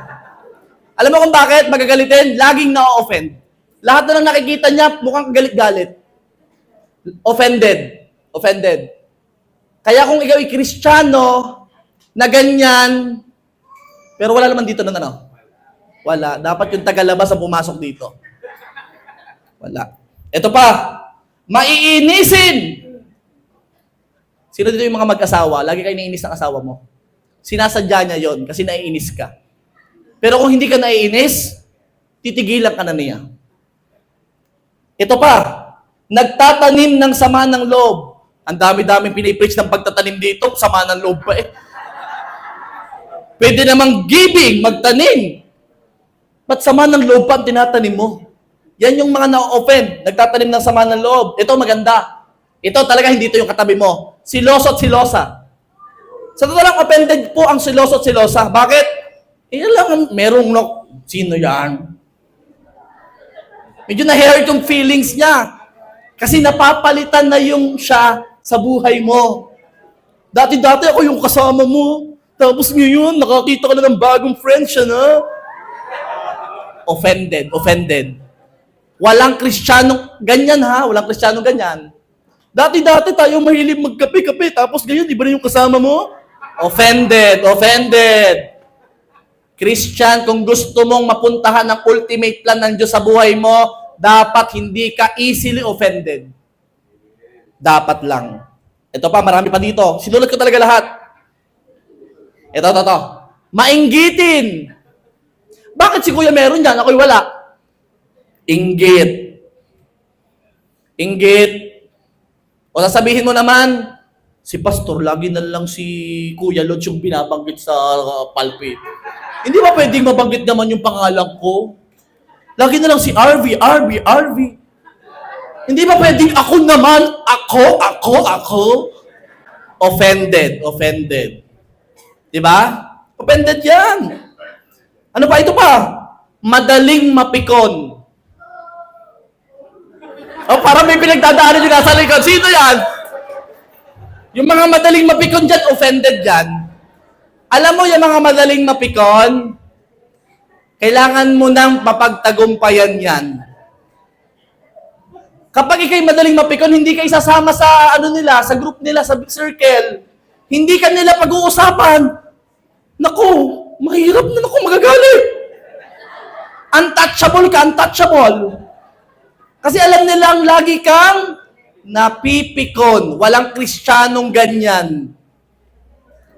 [SPEAKER 1] Alam mo kung bakit magagalitin? Laging na-offend. Lahat na lang nakikita niya, mukhang galit-galit. Offended. Offended. Kaya kung ikaw ay Kristiyano, na ganyan, pero wala naman dito ng ano. Wala. Dapat yung tagalabas ang pumasok dito. Wala. Ito pa, maiinisin. Sino dito yung mga mag-asawa? Lagi kayo naiinis ng asawa mo. Sinasadya niya yon kasi naiinis ka. Pero kung hindi ka naiinis, titigilan ka na niya. Ito pa, nagtatanim ng sama ng loob. Ang dami-daming pinipreach ng pagtatanim dito, sama ng loob pa eh. Pwede namang giving, magtanim. Ba't sama ng loob pa ang tinatanim mo? Yan yung mga na-offend, nagtatanim ng sama ng loob. Ito maganda. Ito talaga hindi ito yung katabi mo. Siloso at silosa. Sa totoo lang, offended po ang siloso at silosa. Bakit? Yan lang, merong sino yan? Medyo na-hurt yung feelings niya. Kasi napapalitan na yung siya sa buhay mo. Dati-dati ako yung kasama mo. Tapos ngayon, nakakita ka na ng bagong friend siya na. Offended, offended. Walang Kristiyanong ganyan ha, walang Kristiyanong ganyan. Dati-dati tayo mahilig magkape-kape, tapos ngayon, iba na yung kasama mo? Offended, offended. Christian, kung gusto mong mapuntahan ang ultimate plan ng Diyos sa buhay mo, dapat hindi ka easily offended. Dapat lang. Ito pa, marami pa dito. Sinulat ko talaga lahat. Ito. Mainggitin. Bakit si Kuya meron yan? Ako'y wala. Inggit. O sasabihin mo naman, si Pastor, lagi na lang si Kuya Lods yung binabanggit sa pulpit. Hindi ba pwedeng mabanggit naman yung pangalan ko? Lagi na lang si RV. Hindi ba pwedeng ako naman? Ako? Offended. Diba? Offended yan. Ano pa? Ito pa. Madaling mapikon. Parang may pinagdadaanan yung nasa likod. Sino yan? Yung mga madaling mapikon dyan, offended dyan. Alam mo yung mga madaling mapikon, kailangan mo nang mapagtagumpayan yan. Kapag ikay madaling mapikon, hindi ka isasama sa sa group nila, sa big circle. Hindi ka nila pag-uusapan. Naku, mahirap na magagalit. Untouchable. Kasi alam nilang lagi kang napipikon. Walang Kristiyanong ganyan.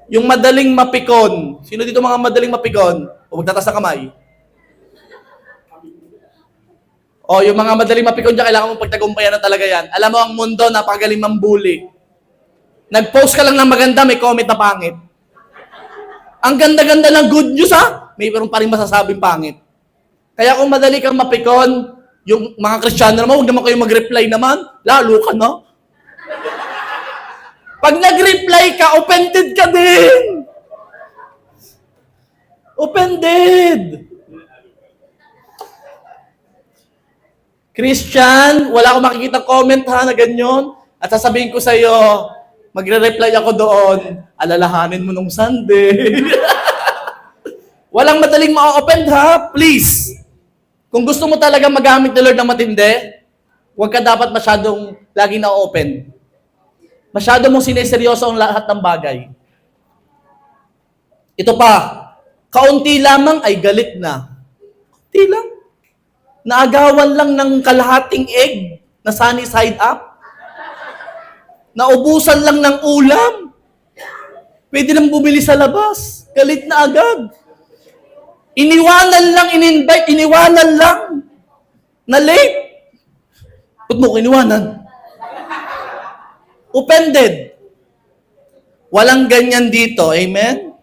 [SPEAKER 1] Yung madaling mapikon. Sino dito mga madaling mapikon? O magtatas ng kamay. Yung mga madaling mapikon dyan, kailangan mong pagtagumpayan na talaga yan. Alam mo, ang mundo, napakagaling mambuli. Nag-post ka lang ng maganda, may comment na pangit. Ang ganda-ganda ng good news, ha? May meron pa rin masasabing pangit. Kaya kung madali kang mapikon, yung mga Kristiyano naman, huwag naman kayo mag-reply naman. Lalo ka na. Pag nag-reply ka, offended ka din. Offended. Christian, wala akong makikita comment ha na ganyan. At sasabihin ko sa iyo, magre-reply ako doon, alalahanin mo nung Sunday. Walang madaling ma-offend ha, please. Kung gusto mo talaga magamit ni Lord ng matindi, huwag ka dapat masyadong laging na-open. Masyado mong sineseryoso ang lahat ng bagay. Ito pa, kaunti lamang ay galit na. Kaunti lang. Naagawan lang ng kalahating egg na sunny side up. Naubusan lang ng ulam. Pwede nang bumili sa labas. Galit na agad. Iniwanan lang, in-invite, iniwanan lang. Na late. Ba't mo ko iniwanan? Offended. Walang ganyan dito. Amen?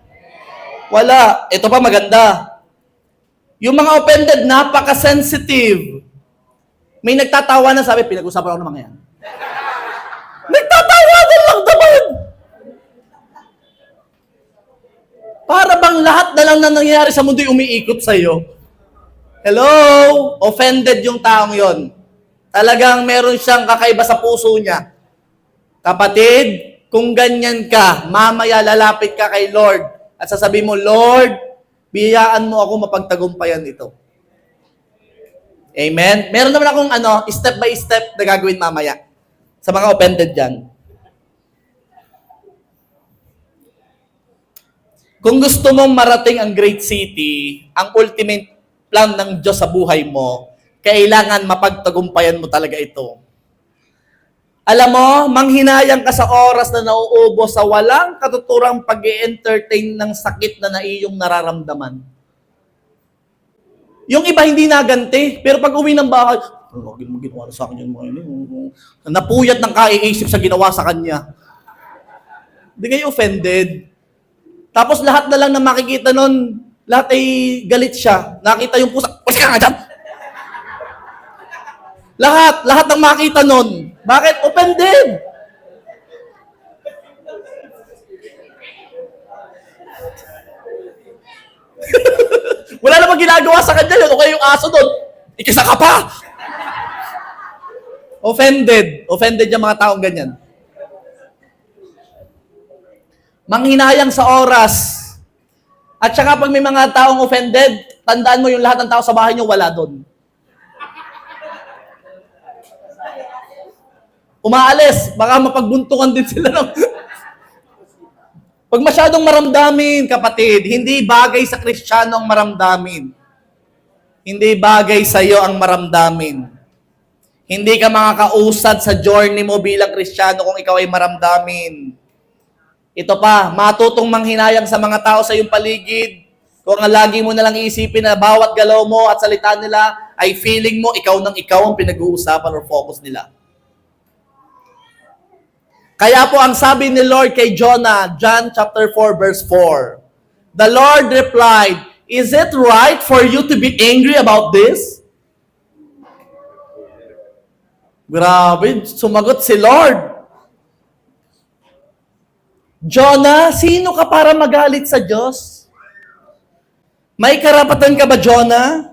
[SPEAKER 1] Wala. Ito pa maganda. Yung mga offended, napaka-sensitive. May nagtatawa na sabi, pinag-usapan ako ng mga yan. Nagtatawanan lang naman. Para bang lahat na lang na nangyayari sa mundo umiikot sa'yo. Hello? Offended yung taong yon. Talagang meron siyang kakaiba sa puso niya. Kapatid, kung ganyan ka, mamaya lalapit ka kay Lord at sasabihin mo, Lord, biyayaan mo ako mapagtagumpayan ito. Amen? Meron naman akong step by step na gagawin mamaya sa mga offended dyan. Kung gusto mong marating ang great city, ang ultimate plan ng Diyos sa buhay mo, kailangan mapagtagumpayan mo talaga ito. Alam mo, manghinayang ka sa oras na nauubos sa walang katuturang pag-i-entertain ng sakit na iyong nararamdaman. Yung iba hindi naganti, pero pag uwi ng bahay, lagi mo ginawa sa akin yung mga yun. Napuyat ng kaiisip sa ginawa sa kanya. Hindi kayo offended. Tapos lahat na lang na makikita nun, lahat ay galit siya. Nakita yung pusa, pwede ka nga dyan. Lahat ng makita nun. Bakit? Offended. Wala namang ginagawa sa kanya yun. O kaya yung aso doon, ikisa ka pa. Offended. Offended yung mga taong ganyan. Manghinayang sa oras. At saka pag may mga taong offended, tandaan mo yung lahat ng tao sa bahay nyo, wala doon. Umaalis, baka mapagbuntungan din sila ng... Pag masyadong maramdamin, kapatid, hindi bagay sa Kristiyano ang maramdamin. Hindi bagay sa iyo ang maramdamin. Hindi ka makakausad sa journey mo bilang Kristiyano kung ikaw ay maramdamin. Ito pa, matutong manghinayang sa mga tao sa iyong paligid. Kung lagi mo nalang iisipin na bawat galaw mo at salita nila ay feeling mo ikaw ang pinag-uusapan or focus nila. Kaya po ang sabi ni Lord kay Jonah, John chapter 4 verse 4, the Lord replied, is it right for you to be angry about this? Grabe, sumagot si Lord. Jonah, sino ka para magalit sa Diyos? May karapatan ka ba, Jonah?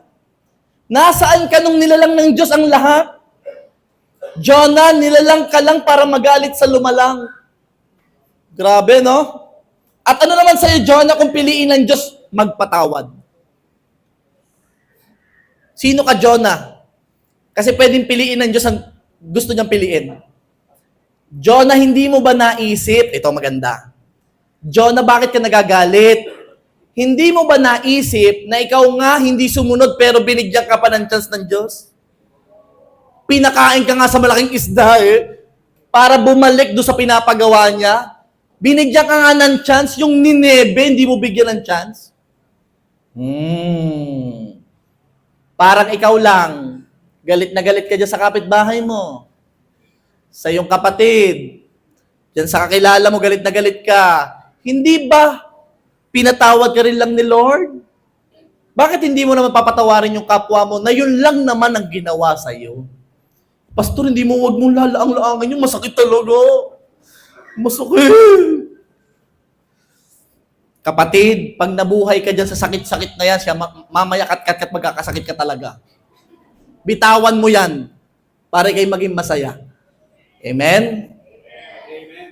[SPEAKER 1] Nasaan ka nung nilalang ng Diyos ang lahat? Jonah, nilalang ka lang para magalit sa lumalang. Grabe, no? At ano naman sa'yo, Jonah, kung piliin ng Diyos, magpatawad? Sino ka, Jonah? Kasi pwedeng piliin ng Diyos ang gusto niyang piliin. Jonah, hindi mo ba naisip? Ito maganda. Jonah, bakit ka nagagalit? Hindi mo ba naisip na ikaw nga hindi sumunod pero binigyan ka pa ng chance ng Diyos? Pinakain ka nga sa malaking isda para bumalik doon sa pinapagawa niya. Binigyan ka nga ng chance, yung Nineve, hindi mo bigyan ng chance. Parang ikaw lang, galit na galit ka dyan sa kapitbahay mo. Sa iyong kapatid, dyan sa kakilala mo, galit na galit ka. Hindi ba pinatawad ka rin lang ni Lord? Bakit hindi mo naman papatawarin yung kapwa mo na yun lang naman ang ginawa sa iyo? Pastor, hindi mo wag mong lalaang-laangan yung masakit talaga. Masakit. Kapatid, pag nabuhay ka dyan sa sakit-sakit na yan, siya mamaya kat magkakasakit ka talaga. Bitawan mo yan para kayo maging masaya. Amen? Amen.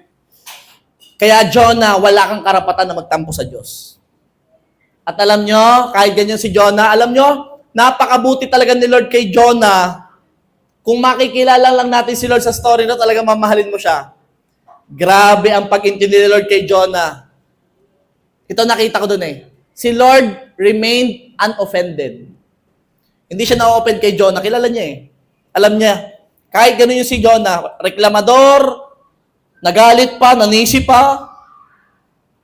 [SPEAKER 1] Kaya Jonah, wala kang karapatan na magtampo sa Diyos. At alam nyo, kahit ganyan si Jonah, alam nyo, napakabuti talaga ni Lord kay Jonah. Kung makikilala lang natin si Lord sa story na talaga mamahalin mo siya. Grabe ang pag-intindi ni Lord kay Jonah. Ito nakita ko dun Si Lord remained unoffended. Hindi siya na-open kay Jonah. Kilala niya eh. Alam niya. Kahit gano'n yung si Jonah, reklamador, nagalit pa, nanisi pa,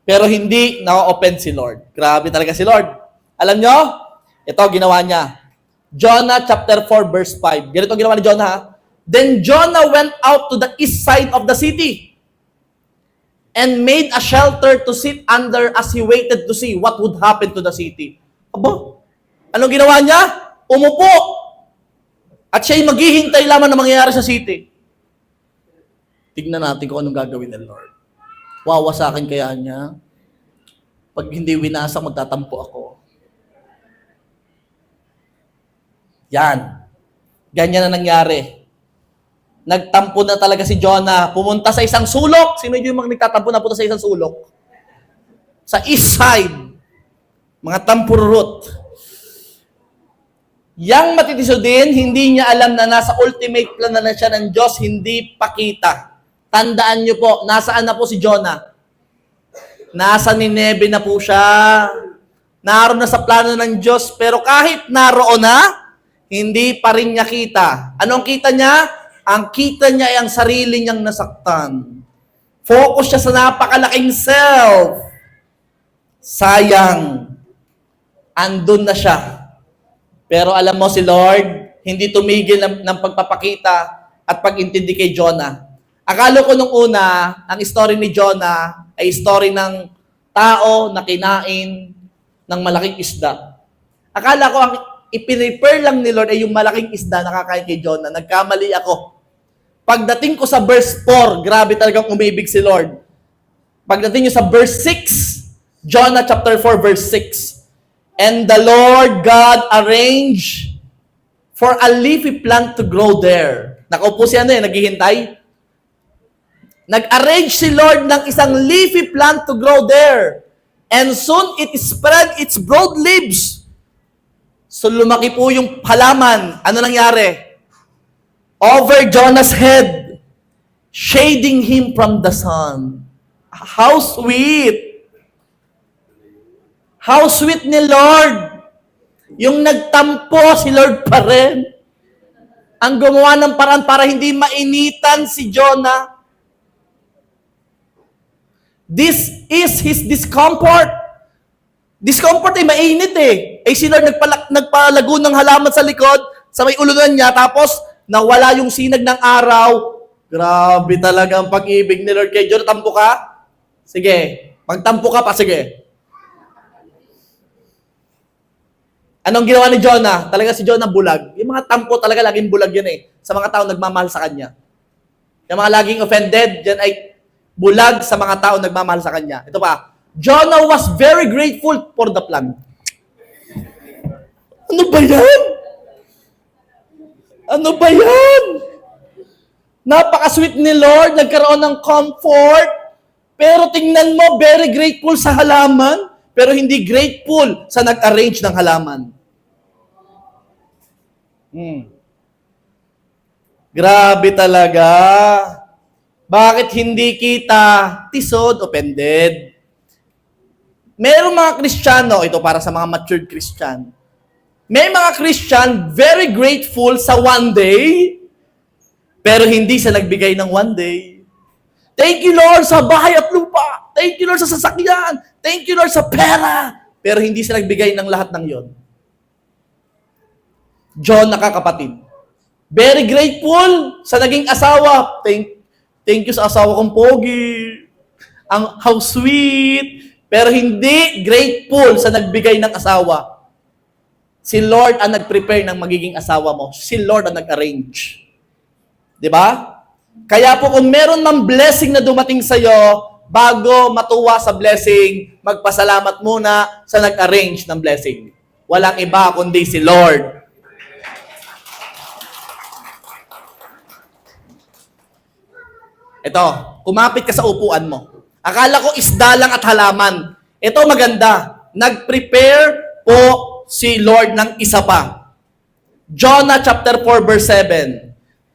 [SPEAKER 1] pero hindi na-open si Lord. Grabe talaga si Lord. Alam niyo? Ito, ginawa niya. Jonah chapter 4 verse 5. Ganito ginawa ni Jonah. Ha? Then Jonah went out to the east side of the city and made a shelter to sit under as he waited to see what would happen to the city. Aba, anong ginawa niya? Umupo. At siya'y maghihintay lamang na mangyayari sa city. Tignan natin kung anong gagawin ng Lord. Wawa sa akin kaya niya. Pag hindi winasa, magtatampo ako. Yan. Ganyan na nangyari. Nagtampo na talaga si Jonah. Pumunta sa isang sulok. Sino yung mga nagtatampo na punta sa isang sulok? Sa east side. Mga tampururot. Yang matitiso din, hindi niya alam na nasa ultimate plan na siya ng Diyos, hindi pakita. Tandaan niyo po, nasaan na po si Jonah? Nasa Nineve na po siya. Naroon na sa plano ng Diyos, pero kahit naroon na, hindi pa rin niya kita. Anong kita niya? Ang kita niya ay ang sarili niyang nasaktan. Focus siya sa napakalaking self. Sayang. Andun na siya. Pero alam mo si Lord, hindi tumigil ng pagpapakita at pag-intindi kay Jonah. Akala ko nung una, ang story ni Jonah ay story ng tao na kinain ng malaking isda. Akala ko ang ipinrepair lang ni Lord ay yung malaking isda na kakain kay Jonah. Nagkamali ako. Pagdating ko sa verse 4, grabe talagang umibig si Lord. Pagdating nyo sa verse 6, Jonah chapter 4 verse 6, and the Lord God arranged for a leafy plant to grow there. Nakaupo siya naghihintay. Nag-arrange si Lord ng isang leafy plant to grow there. And soon it spread its broad leaves. So lumaki po yung halaman. Ano nangyari? Over Jonah's head, shading him from the sun. How sweet! How sweet ni Lord. Yung nagtampo, si Lord pa rin. Ang gumawa ng paraan para hindi mainitan si Jonah. This is his discomfort. Discomfort ay mainit eh. Eh si Lord nagpalago ng halaman sa likod, sa may ulunan niya, tapos nawala yung sinag ng araw. Grabe talaga ang pag-ibig ni Lord kay Jonah. Tampo ka? Sige. Magtampo ka pa, sige. Anong ginawa ni Jonah? Talaga si Jonah bulag. Yung mga tampo talaga laging bulag yan eh. Sa mga tao nagmamahal sa kanya. Yung mga laging offended, yan ay bulag sa mga tao nagmamahal sa kanya. Ito pa. Jonah was very grateful for the plan. Ano ba yan? Ano ba yan? Napaka-sweet ni Lord, nagkaroon ng comfort, pero tingnan mo, very grateful sa halaman, pero hindi grateful sa nag-arrange ng halaman. Grabe talaga. Bakit hindi kita tisod, offended? Merong mga Kristiyano, ito para sa mga matured Christian, may mga Christian very grateful sa one day, pero hindi sa nagbigay ng one day. Thank you, Lord, sa bahay at lupa. Thank you, Lord, sa sasakyan. Thank you, Lord, sa pera. Pero hindi sila nagbigay ng lahat ng yon. John, nakakapatid. Very grateful sa naging asawa. Thank you sa asawa kong pogi. How sweet. Pero hindi grateful sa nagbigay ng asawa. Si Lord ang nag-prepare ng magiging asawa mo. Si Lord ang nag-arrange. Diba? Kaya po kung meron mang blessing na dumating sa'yo, bago matuwa sa blessing, magpasalamat muna sa nag-arrange ng blessing. Walang iba kundi si Lord. Ito, kumapit ka sa upuan mo. Akala ko isda lang at halaman. Ito maganda. Nag-prepare po si Lord ng isa pa. Jonah chapter 4 verse 7.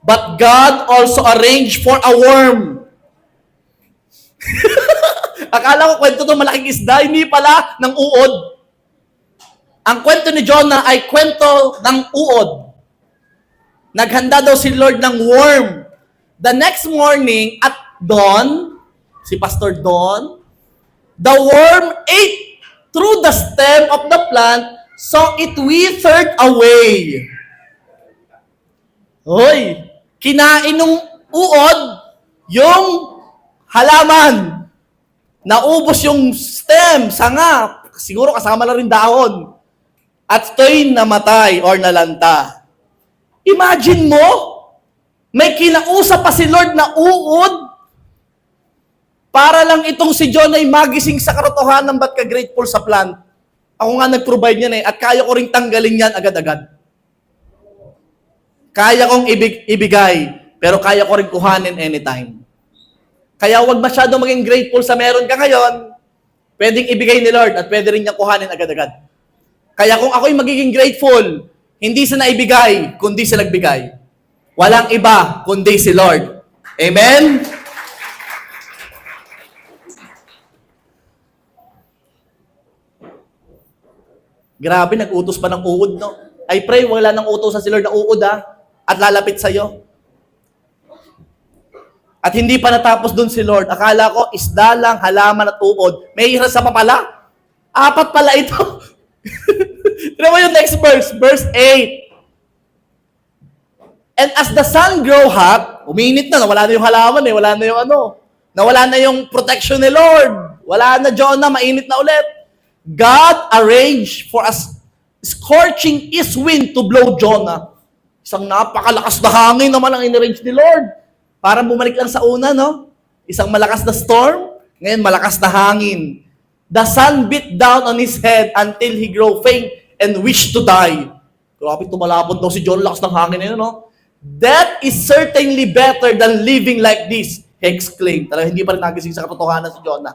[SPEAKER 1] But God also arranged for a worm. Akala ko kwento itong malaking isda, hindi pala ng uod. Ang kwento ni Jonah ay kwento ng uod. Naghanda daw si Lord ng worm. The next morning, at dawn, si Pastor Don, the worm ate through the stem of the plant, so it withered away. Hoy, kinain ng uod yung halaman. Naubos yung stem, sanga, siguro kasama na rin dahon. At ito'y namatay or nalanta. Imagine mo, may kinausap pa si Lord na uod para lang itong si Jonah ay magising sa katotohanan ba't ka grateful sa plant. Ako nga nag-provide niyan at kaya ko ring tanggalin yan agad-agad. Kaya kong ibigay, pero kaya ko rin kuhanin anytime. Kaya huwag masyado maging grateful sa meron ka ngayon, pwedeng ibigay ni Lord at pwede rin niyang kuhanin agad-agad. Kaya kung ako'y magiging grateful, hindi sa naibigay, kundi sa nagbigay. Walang iba, kundi si Lord. Amen? Grabe, nag-utos pa ng uod, no? I pray, wala nang utos sa si Lord na uod, at lalapit sa'yo. At hindi pa natapos dun si Lord. Akala ko, isda lang, halaman at uod. May isa pa pala. 4 pala ito. Tignan mo yung next verse, verse 8. And as the sun grow hot, uminit na, nawala na yung halaman wala na yung nawala na yung protection ni Lord. Wala na Jonah, mainit na ulit. God arranged for a scorching east wind to blow Jonah. Isang napakalakas na hangin naman ang in-arrange ni Lord. Para bumalik lang sa una, no? Isang malakas na storm, ngayon malakas na hangin. The sun beat down on his head until he grew faint and wished to die. Grabe, tumalapot daw si Jonah, lakas ng hangin na yun, no? That is certainly better than living like this, he exclaimed. Talaga, hindi pa rin nagising sa katotohanan si Jonah.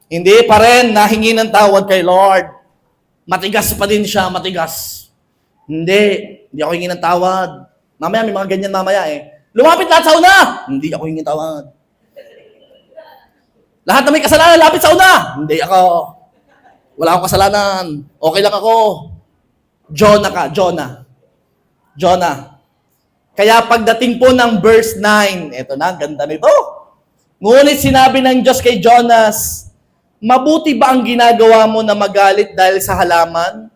[SPEAKER 1] Hindi pa rin nahingi ng tawad kay Lord. Matigas pa din siya, matigas. Hindi ako hingi ng tawad. Mamaya, may mga ganyan mamaya Lumapit lahat sa una! Hindi ako hingi ng tawad. Lahat na may kasalanan, lapit sa una! Hindi ako. Wala akong kasalanan. Okay lang ako. Jonah ka, Jonah. Kaya pagdating po ng verse 9, eto na, ganda nito. Ngunit sinabi ng Diyos kay Jonas, mabuti ba ang ginagawa mo na magalit dahil sa halaman?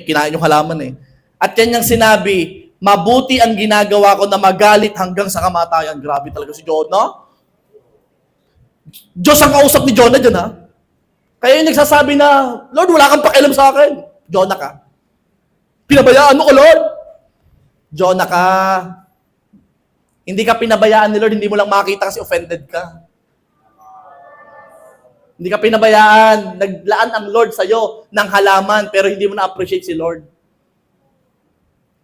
[SPEAKER 1] Kinain yung halaman At yan yung sinabi, mabuti ang ginagawa ko na magalit hanggang sa kamatayan. Grabe talaga si Jonah. Diyos ang kausap ni Jonah dyan, Kaya yung nagsasabi na, Lord, wala kang pakialam sa akin. Jonah ka. Pinabayaan mo ko, Lord. Jonah ka. Hindi ka pinabayaan ni Lord, hindi mo lang makita kasi offended ka. Hindi ka pinabayaan. Naglaan ang Lord sa'yo ng halaman, pero hindi mo na-appreciate si Lord.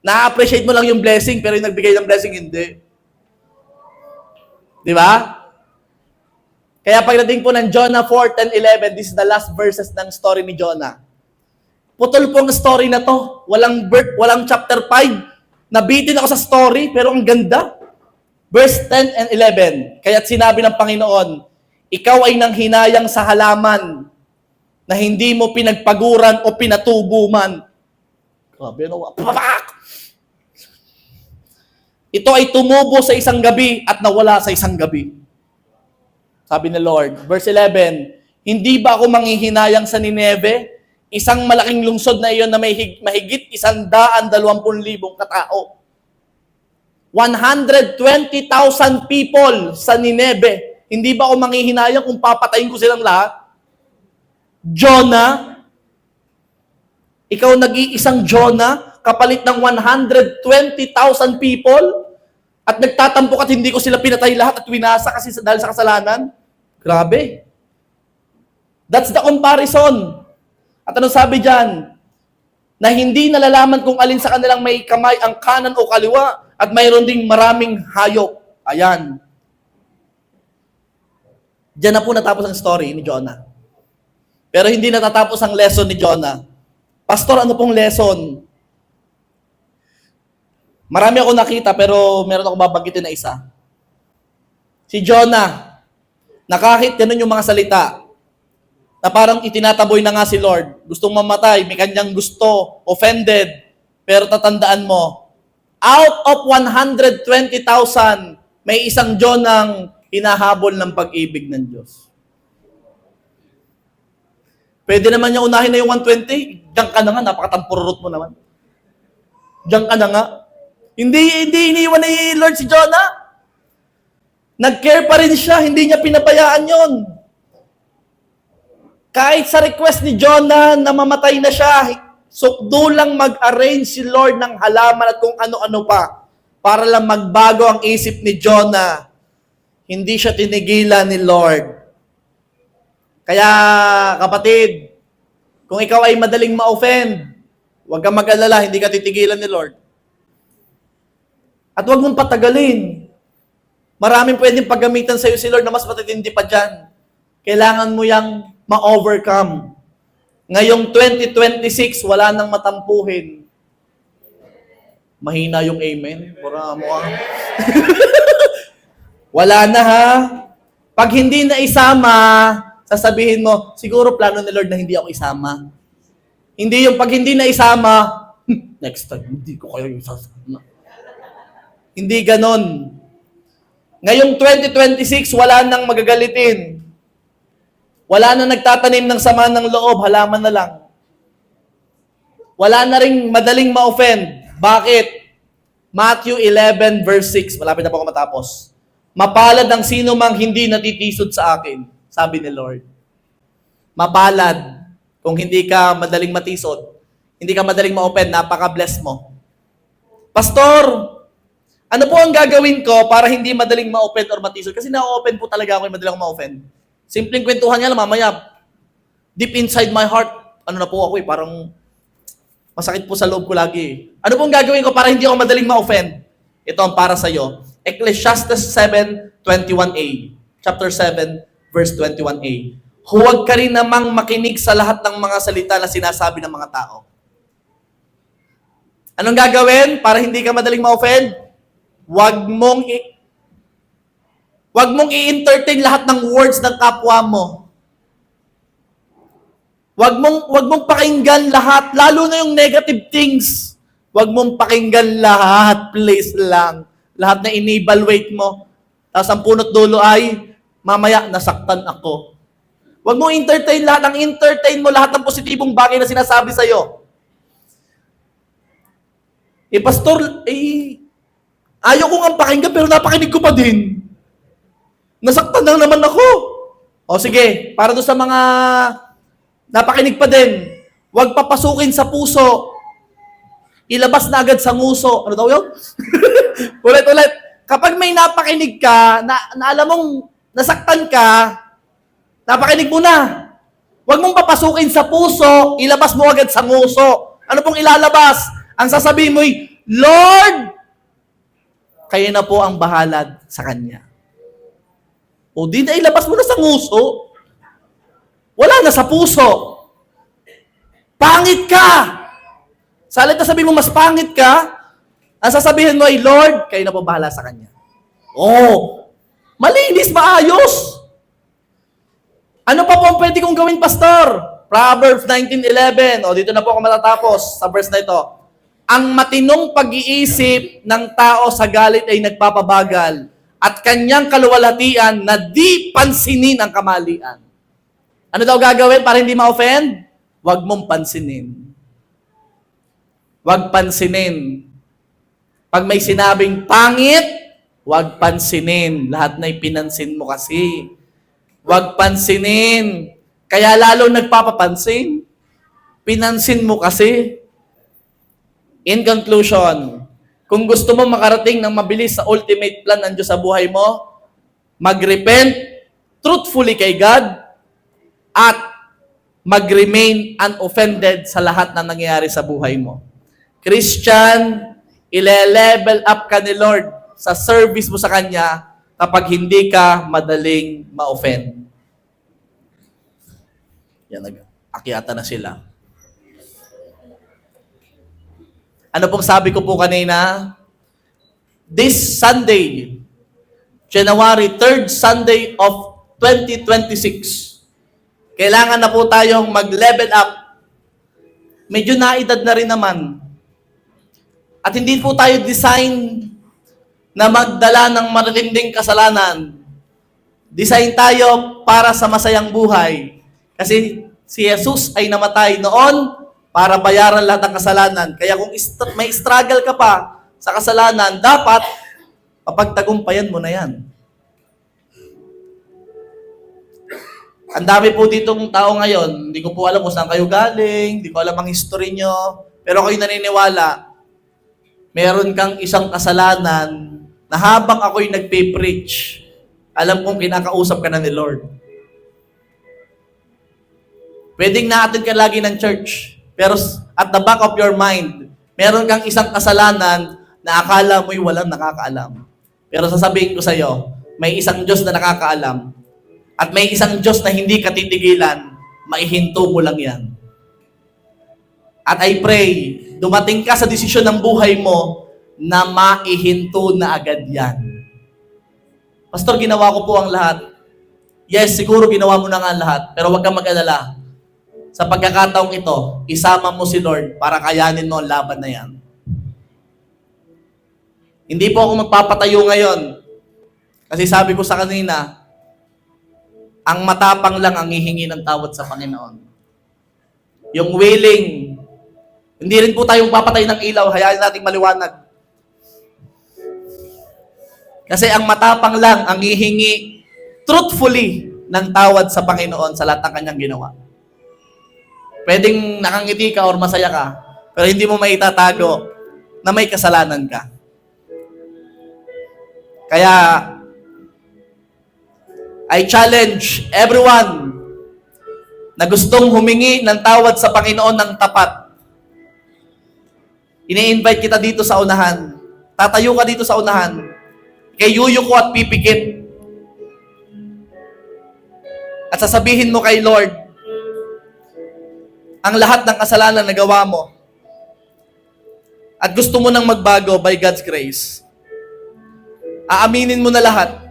[SPEAKER 1] Na-appreciate mo lang yung blessing, pero yung nagbigay ng blessing, hindi. Di ba? Kaya pagdating po ng Jonah 4:10-11, this is the last verses ng story ni Jonah. Putol po ang story na to. Walang chapter 5. Nabitin ako sa story, pero ang ganda. Verse 10 and 11. Kaya't sinabi ng Panginoon, ikaw ay nanghinayang sa halaman na hindi mo pinagpaguran o pinatubo man. Grabe, papak! Ito ay tumubo sa isang gabi at nawala sa isang gabi. Sabi ni Lord. Verse 11, hindi ba ako manghihinayang sa Nineve? Isang malaking lungsod na iyon na may mahigit 120,000 katao. 120,000 people sa Nineve. Hindi ba ako manghihinayang kung papatayin ko silang lahat? Jonah, ikaw nag-iisang Jonah, kapalit ng 120,000 people, at nagtatampo at hindi ko sila pinatay lahat at winasa kasi dahil sa kasalanan? Grabe. That's the comparison. At ano sabi dyan? Na hindi nalalaman kung alin sa kanilang may kamay ang kanan o kaliwa at mayroon ding maraming hayop. Ayan. Diyan na po natapos ang story ni Jonah. Pero hindi natatapos ang lesson ni Jonah. Pastor, ano pong lesson? Marami ako nakita pero meron ako babanggitin na isa. Si Jonah, na kahit ganun yung mga salita, na parang itinataboy na nga si Lord. Gustong mamatay, may kanyang gusto, offended. Pero tatandaan mo, out of 120,000, may isang Jonang hinahabol ng pag-ibig ng Diyos. Pwede naman niya unahin na yung 120, diyan ka na nga, napakatampururot mo naman. Diyan ka na nga. Hindi iniwan ni Lord si Jonah. Nag-care pa rin siya, hindi niya pinabayaan yon. Kahit sa request ni Jonah na mamatay na siya, sukdo lang mag-arrange si Lord ng halaman at kung ano-ano pa para lang magbago ang isip ni Jonah. Hindi siya tinigilan ni Lord. Kaya, kapatid, kung ikaw ay madaling ma-offend, huwag kang mag-alala, hindi ka titigilan ni Lord. At huwag mong patagalin. Maraming pwedeng paggamitan sa iyo si Lord na mas matitindi pa dyan. Kailangan mo yang ma-overcome. Ngayong 2026, wala nang matampuhin. Mahina yung amen. Para mo wala na ha. Pag hindi na isama, sasabihin mo, siguro plano ni Lord na hindi ako isama. Hindi yung pag hindi na isama, next time, hindi ko kayo isasama. Hindi ganon. Ngayong 2026, wala nang magagalitin. Wala na nagtatanim ng sama ng loob, halaman na lang. Wala na ring madaling ma-offend. Bakit? Matthew 11 verse 6, malapit na po ako matapos. Mapalad ang sino mang hindi natitisod sa akin, sabi ni Lord. Mapalad kung hindi ka madaling matisod, hindi ka madaling ma-offend, napaka-bless mo. Pastor, ano po ang gagawin ko para hindi madaling ma-offend or matisod? Kasi na-offend po talaga ako, madaling ma-offend. Simpleng kwentuhan niya lang, mamaya, deep inside my heart, ano na po ako parang masakit po sa loob ko lagi. Ano pong gagawin ko para hindi ako madaling ma-offend? Ito ang para sa iyo. Ecclesiastes 7:21a. Chapter 7, verse 21a. Huwag ka rin namang makinig sa lahat ng mga salita na sinasabi ng mga tao. Anong gagawin para hindi ka madaling ma-offend? Huwag mong i-entertain lahat ng words ng kapwa mo. Huwag mong pakinggan lahat, lalo na yung negative things. Huwag mong pakinggan lahat, please lang. Lahat na in-evaluate mo. Tapos ang punot dulo ay, mamaya, nasaktan ako. Huwag mong entertain lahat. Ang entertain mo lahat ng positibong bagay na sinasabi sa'yo. Pastor, ayaw ko nga pakinggan pero napakinig ko pa din. Nasaktan lang naman ako. O sige, para doon sa mga napakinig pa din, huwag papasukin sa puso. Ilabas na agad sa nguso. Ano daw yun? Ulit. Kapag may napakinig ka, na alam mong nasaktan ka, napakinig mo na. Huwag mong papasukin sa puso, ilabas mo agad sa nguso. Ano pong ilalabas? Ang sasabihin mo ay, Lord, kayo na po ang bahala sa Kanya. O di na ilabas mo na sa nguso. Wala na sa puso. Pangit ka! Sa halip na sabihin mo, mas pangit ka, ang sasabihin mo ay, Lord, kayo na po bahala sa Kanya. Oh, malinis, maayos. Ano pa po ang pwede kong gawin, Pastor? Proverbs 19:11. O, dito na po ako matatapos sa verse na ito. Ang matinong pag-iisip ng tao sa galit ay nagpapabagal at kanyang kaluwalhatian na di pansinin ang kamalian. Ano daw gagawin para hindi ma-offend? Huwag mong pansinin. Huwag pansinin. Pag may sinabing pangit, huwag pansinin. Lahat na ipinansin mo kasi. Huwag pansinin. Kaya lalo nagpapapansin. Pinansin mo kasi. In conclusion, kung gusto mo makarating ng mabilis sa ultimate plan ng Diyos sa buhay mo, mag-repent truthfully kay God at mag-remain unoffended sa lahat na nangyayari sa buhay mo. Christian, ile-level up ka ni Lord sa service mo sa Kanya kapag hindi ka madaling ma-offend. Yan, nag-akyata na sila. Ano pong sabi ko po kanina? This Sunday, January 3rd Sunday of 2026, Kailangan na po tayong mag-level up. Medyo naedad na rin naman. At hindi po tayo design na magdala ng matitinding kasalanan. Design tayo para sa masayang buhay. Kasi si Jesus ay namatay noon para bayaran lahat ng kasalanan. Kaya kung may struggle ka pa sa kasalanan, dapat mapagtagumpayan mo na yan. Ang dami po ditong tao ngayon, hindi ko po alam kung saan kayo galing, hindi ko alam ang history nyo, pero ako'y naniniwala, meron kang isang kasalanan na habang ako'y nagpe-preach, alam kong kinakausap ka na ni Lord. Pwedeng na-attend ka lagi ng church, pero at the back of your mind, meron kang isang kasalanan na akala mo'y walang nakakaalam. Pero sasabihin ko sa'yo, may isang Diyos na nakakaalam. At may isang Diyos na hindi ka titigilan, maihinto mo lang yan. At I pray, dumating ka sa desisyon ng buhay mo na maihinto na agad yan. Pastor, ginawa ko po ang lahat. Yes, siguro ginawa mo na nga ang lahat, pero huwag kang mag-alala. Sa pagkakataong ito, isama mo si Lord para kayanin mo ang laban na yan. Hindi po ako magpapatayo ngayon. Kasi sabi ko sa kanina, ang matapang lang ang hihingi ng tawad sa Panginoon. Yung willing, hindi rin po tayong papatay ng ilaw, hayaan nating maliwanag. Kasi ang matapang lang ang hihingi truthfully ng tawad sa Panginoon sa lahat ng kanyang ginawa. Pwedeng nakangiti ka or masaya ka, pero hindi mo maitatago na may kasalanan ka. Kaya, I challenge everyone na gustong humingi ng tawad sa Panginoon ng tapat. Ini-invite kita dito sa unahan. Tatayo ka dito sa unahan. Kay yuyo ko at pipikit. At sasabihin mo kay Lord, ang lahat ng kasalanan na gawa mo. At gusto mo nang magbago by God's grace. Aaminin mo na lahat.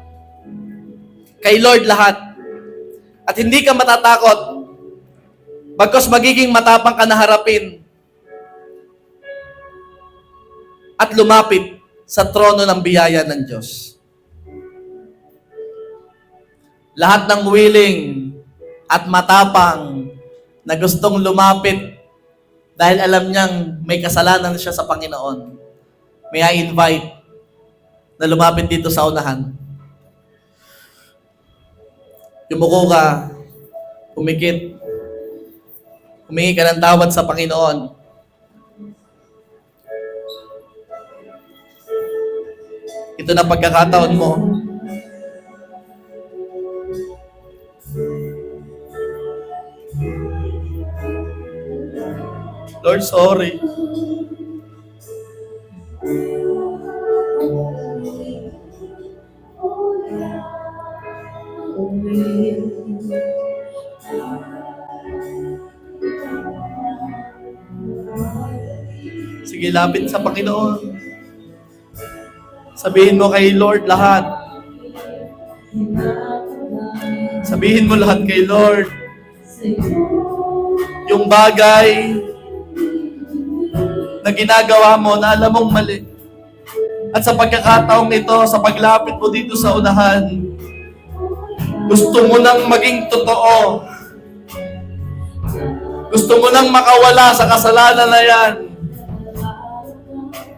[SPEAKER 1] Kay Lord lahat. At hindi ka matatakot. Bagkus magiging matapang ka na harapin. At lumapit sa trono ng biyaya ng Diyos. Lahat ng willing at matapang na gustong lumapit dahil alam niyang may kasalanan siya sa Panginoon, may I invite na lumapit dito sa unahan. Yumuko ka, humikit, humingi ka ng tawad sa Panginoon. Ito na pagkakataon mo. Lord, sorry. Sige, lapit sa Panginoon. Sabihin mo kay Lord lahat. Sabihin mo lahat kay Lord. Yung bagay na ginagawa mo na alam mong mali. At sa pagkakataong ito, sa paglapit mo dito sa unahan, gusto mo nang maging totoo. Gusto mo nang makawala sa kasalanan na yan.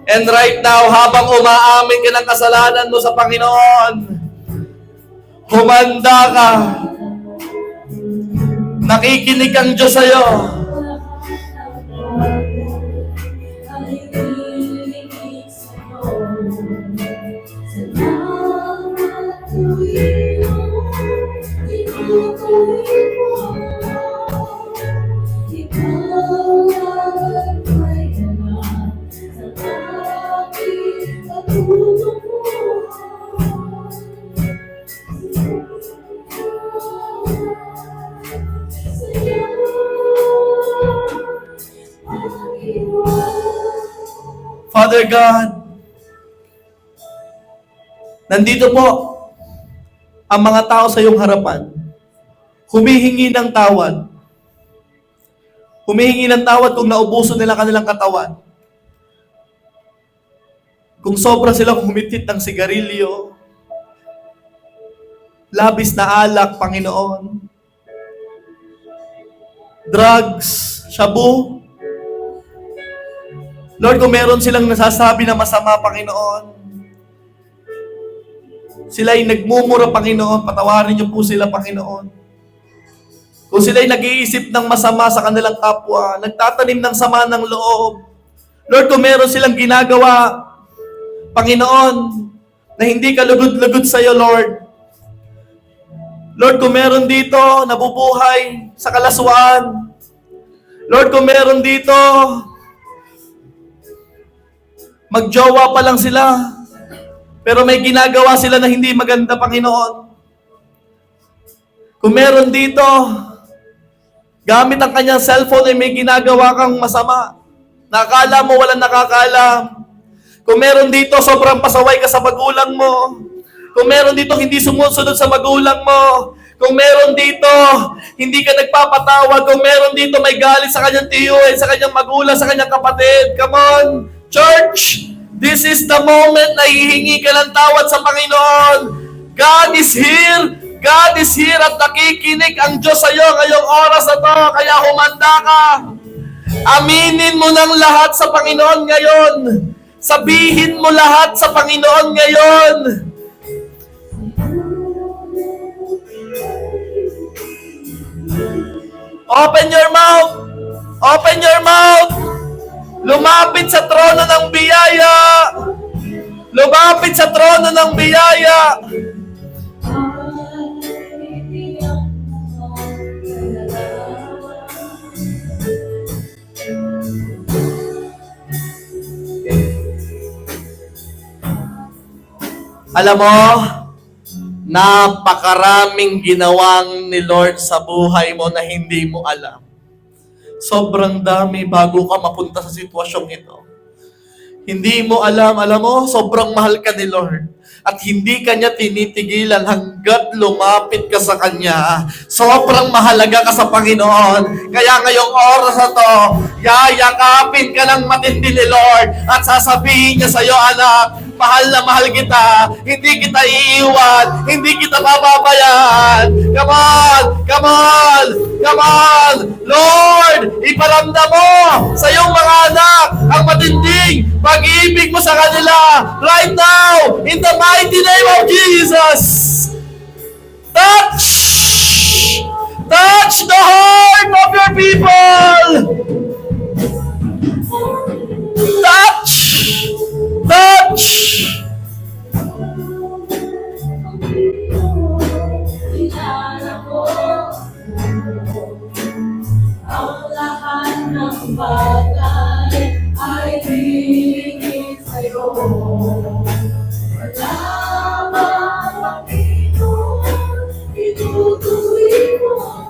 [SPEAKER 1] And right now, habang umaamin ka ng kasalanan mo sa Panginoon, humanda ka. Nakikinig ang Diyos sa'yo. Father God, nandito po ang mga tao sa iyong harapan. humihingi ng tawad. Humihingi ng tawad kung naubuso nila kanilang katawan. Kung sobra silang humitit ng sigarilyo, labis na alak, Panginoon, drugs, shabu. Lord, kung meron silang nasasabi na masama, Panginoon, sila'y nagmumura, Panginoon, patawarin niyo po sila, Panginoon. Kung sila'y nag-iisip ng masama sa kanilang kapwa, nagtatanim ng sama ng loob, Lord, kung meron silang ginagawa, Panginoon, na hindi kalugod-lugod sa iyo, Lord. Lord, kung meron dito, nabubuhay sa kalaswaan. Lord, kung meron dito, magjowa pa lang sila, pero may ginagawa sila na hindi maganda, Panginoon. Kung meron dito, gamit ang kanyang cellphone ay may ginagawa kang masama. Nakakala mo, walang nakakaalam. Kung meron dito, sobrang pasaway ka sa magulang mo. Kung meron dito, hindi sumusunod sa magulang mo. Kung meron dito, hindi ka nagpapatawad. Kung meron dito, may galit sa kanyang tiyuhin, sa kanyang magulang, sa kanyang kapatid. Come on, church! This is the moment na hihingi ka ng tawad sa Panginoon. God is here. God is here at nakikinig ang Diyos sa iyo ngayong oras na to. Kaya humanda ka. Aminin mo ng lahat sa Panginoon ngayon. Sabihin mo lahat sa Panginoon ngayon. Open your mouth. Open your mouth. Lumapit sa trono ng biyaya. Lumapit sa trono ng biyaya. Alam mo, napakaraming ginawang ni Lord sa buhay mo na hindi mo alam. Sobrang dami bago ka mapunta sa sitwasyong ito. Hindi mo alam mo, sobrang mahal ka ni Lord. At hindi ka niya tinitigilan hanggat lumapit ka sa Kanya. Sobrang mahalaga ka sa Panginoon. Kaya ngayong oras na to, yayakapin ka ng matindi ni Lord at sasabihin niya sa iyo, anak, mahal na mahal kita, hindi kita iiwan, hindi kita pababayaan. Come on! Come on! Come on! Lord, iparamdam mo sa iyong mga anak ang matinding pag-ibig mo sa kanila right now in the mighty name of Jesus. Touch! Touch the heart of your people! Touch! Touch!
[SPEAKER 2] Ang lahat ng bagay ay hingin sa'yo. Wala bang Panginoon, itutuloy mo.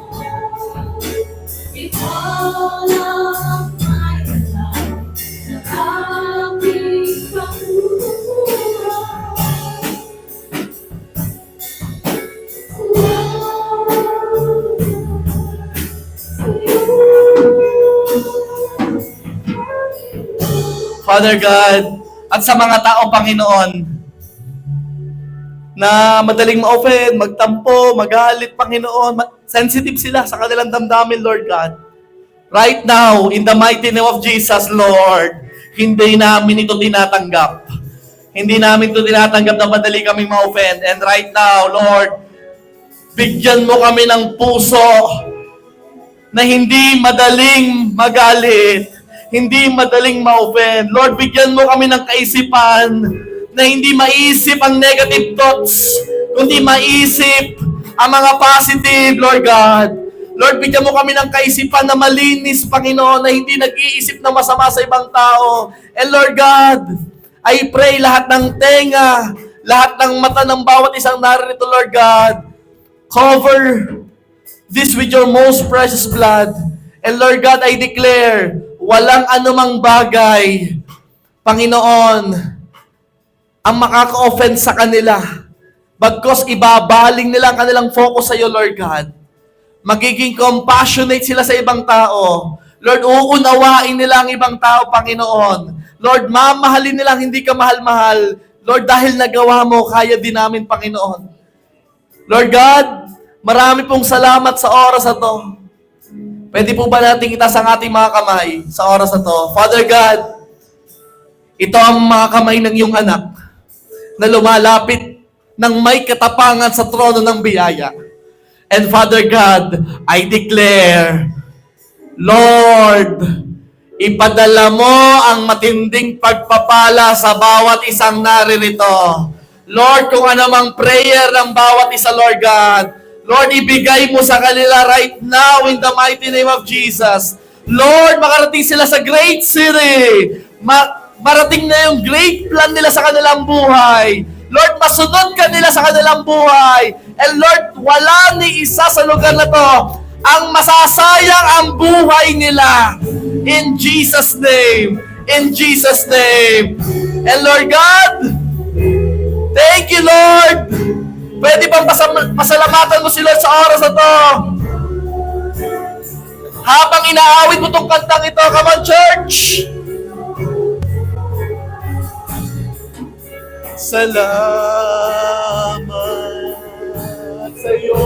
[SPEAKER 2] Ikaw lang ay alam ng aming pagmumura.
[SPEAKER 1] Father God, at sa mga tao, Panginoon, na madaling ma-offend, magtampo, magalit, Panginoon, sensitive sila sa kanilang damdamin, Lord God. Right now, in the mighty name of Jesus, Lord, hindi namin ito tinatanggap. Hindi namin ito tinatanggap na madali kaming ma-offend. And right now, Lord, bigyan mo kami ng puso na hindi madaling magalit, hindi madaling ma-offend. Lord, bigyan mo kami ng kaisipan na hindi maisip ang negative thoughts, kundi maisip ang mga positive, Lord God. Lord, bigyan mo kami ng kaisipan na malinis, Panginoon, na hindi nag-iisip na masama sa ibang tao. And Lord God, I pray lahat ng tenga, lahat ng mata ng bawat isang narito, Lord God, cover this with your most precious blood. And Lord God, I declare, walang anumang bagay, Panginoon, ang makaka-offend sa kanila. Bagkos ibabaling nila ang kanilang focus sa iyo, Lord God. Magiging compassionate sila sa ibang tao. Lord, uunawain nila ang ibang tao, Panginoon. Lord, mamahalin nilang hindi ka mahal-mahal. Lord, dahil nagawa mo, kaya din namin, Panginoon. Lord God, marami pong salamat sa oras na to. Pwede po ba nating itaas ang ating mga kamay sa oras na to? Father God, ito ang mga kamay ng iyong anak na lumalapit ng may katapangan sa trono ng biyaya. And Father God, I declare, Lord, ipadala mo ang matinding pagpapala sa bawat isang naririto. Lord, kung anumang prayer ng bawat isa, Lord God, Lord, ibigay mo sa kanila right now in the mighty name of Jesus. Lord, makarating sila sa great city. Marating na yung great plan nila sa kanilang buhay. Lord, masunod ka nila sa kanilang buhay. And Lord, wala ni isa sa lugar na to ang masasayang ang buhay nila. In Jesus' name. In Jesus' name. And Lord God, thank you, Lord. Pwede bang pasalamatan mo si Lord sa oras na to? Habang inaawit mo tong kantang ito, come on, church! Salamat sa'yo,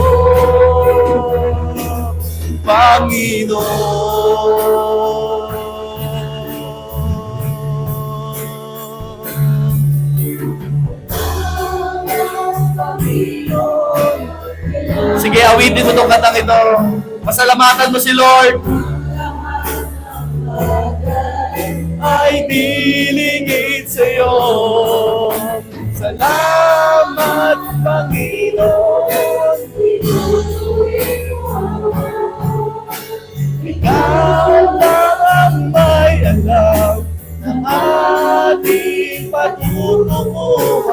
[SPEAKER 1] Panginoon. Sige, awitin mo itong kantang ito. Pasalamatan mo si Lord. Ay dilingit sa'yo. Salamat, Panginoon. Ikaw lang ang may alam ng ating patutunguhan.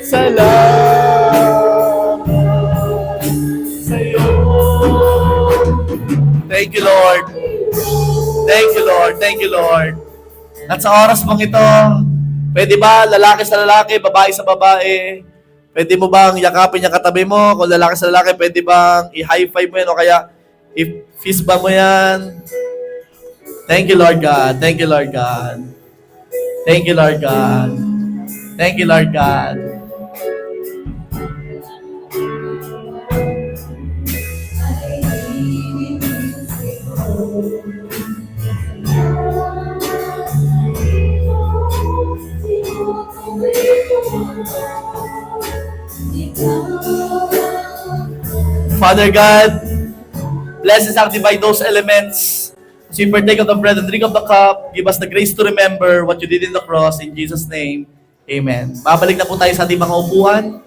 [SPEAKER 1] Salamat sa'yo. Thank you, Lord. Thank you, Lord. Thank you, Lord. At sa oras mong ito, pwede ba lalaki sa lalaki, babae sa babae? Pwede mo bang yakapin yung katabi mo? Kung lalaki sa lalaki, pwede bang i-high five mo yan o kaya i-fist bump mo yan? Thank you, Lord God. Thank you, Lord God. Thank you, Lord God. Thank you, Lord God. Father God, bless and sanctify those elements. As we partake of the bread and drink of the cup, give us the grace to remember what you did in the cross. In Jesus' name, amen. Babalik na po tayo sa ating mga upuan.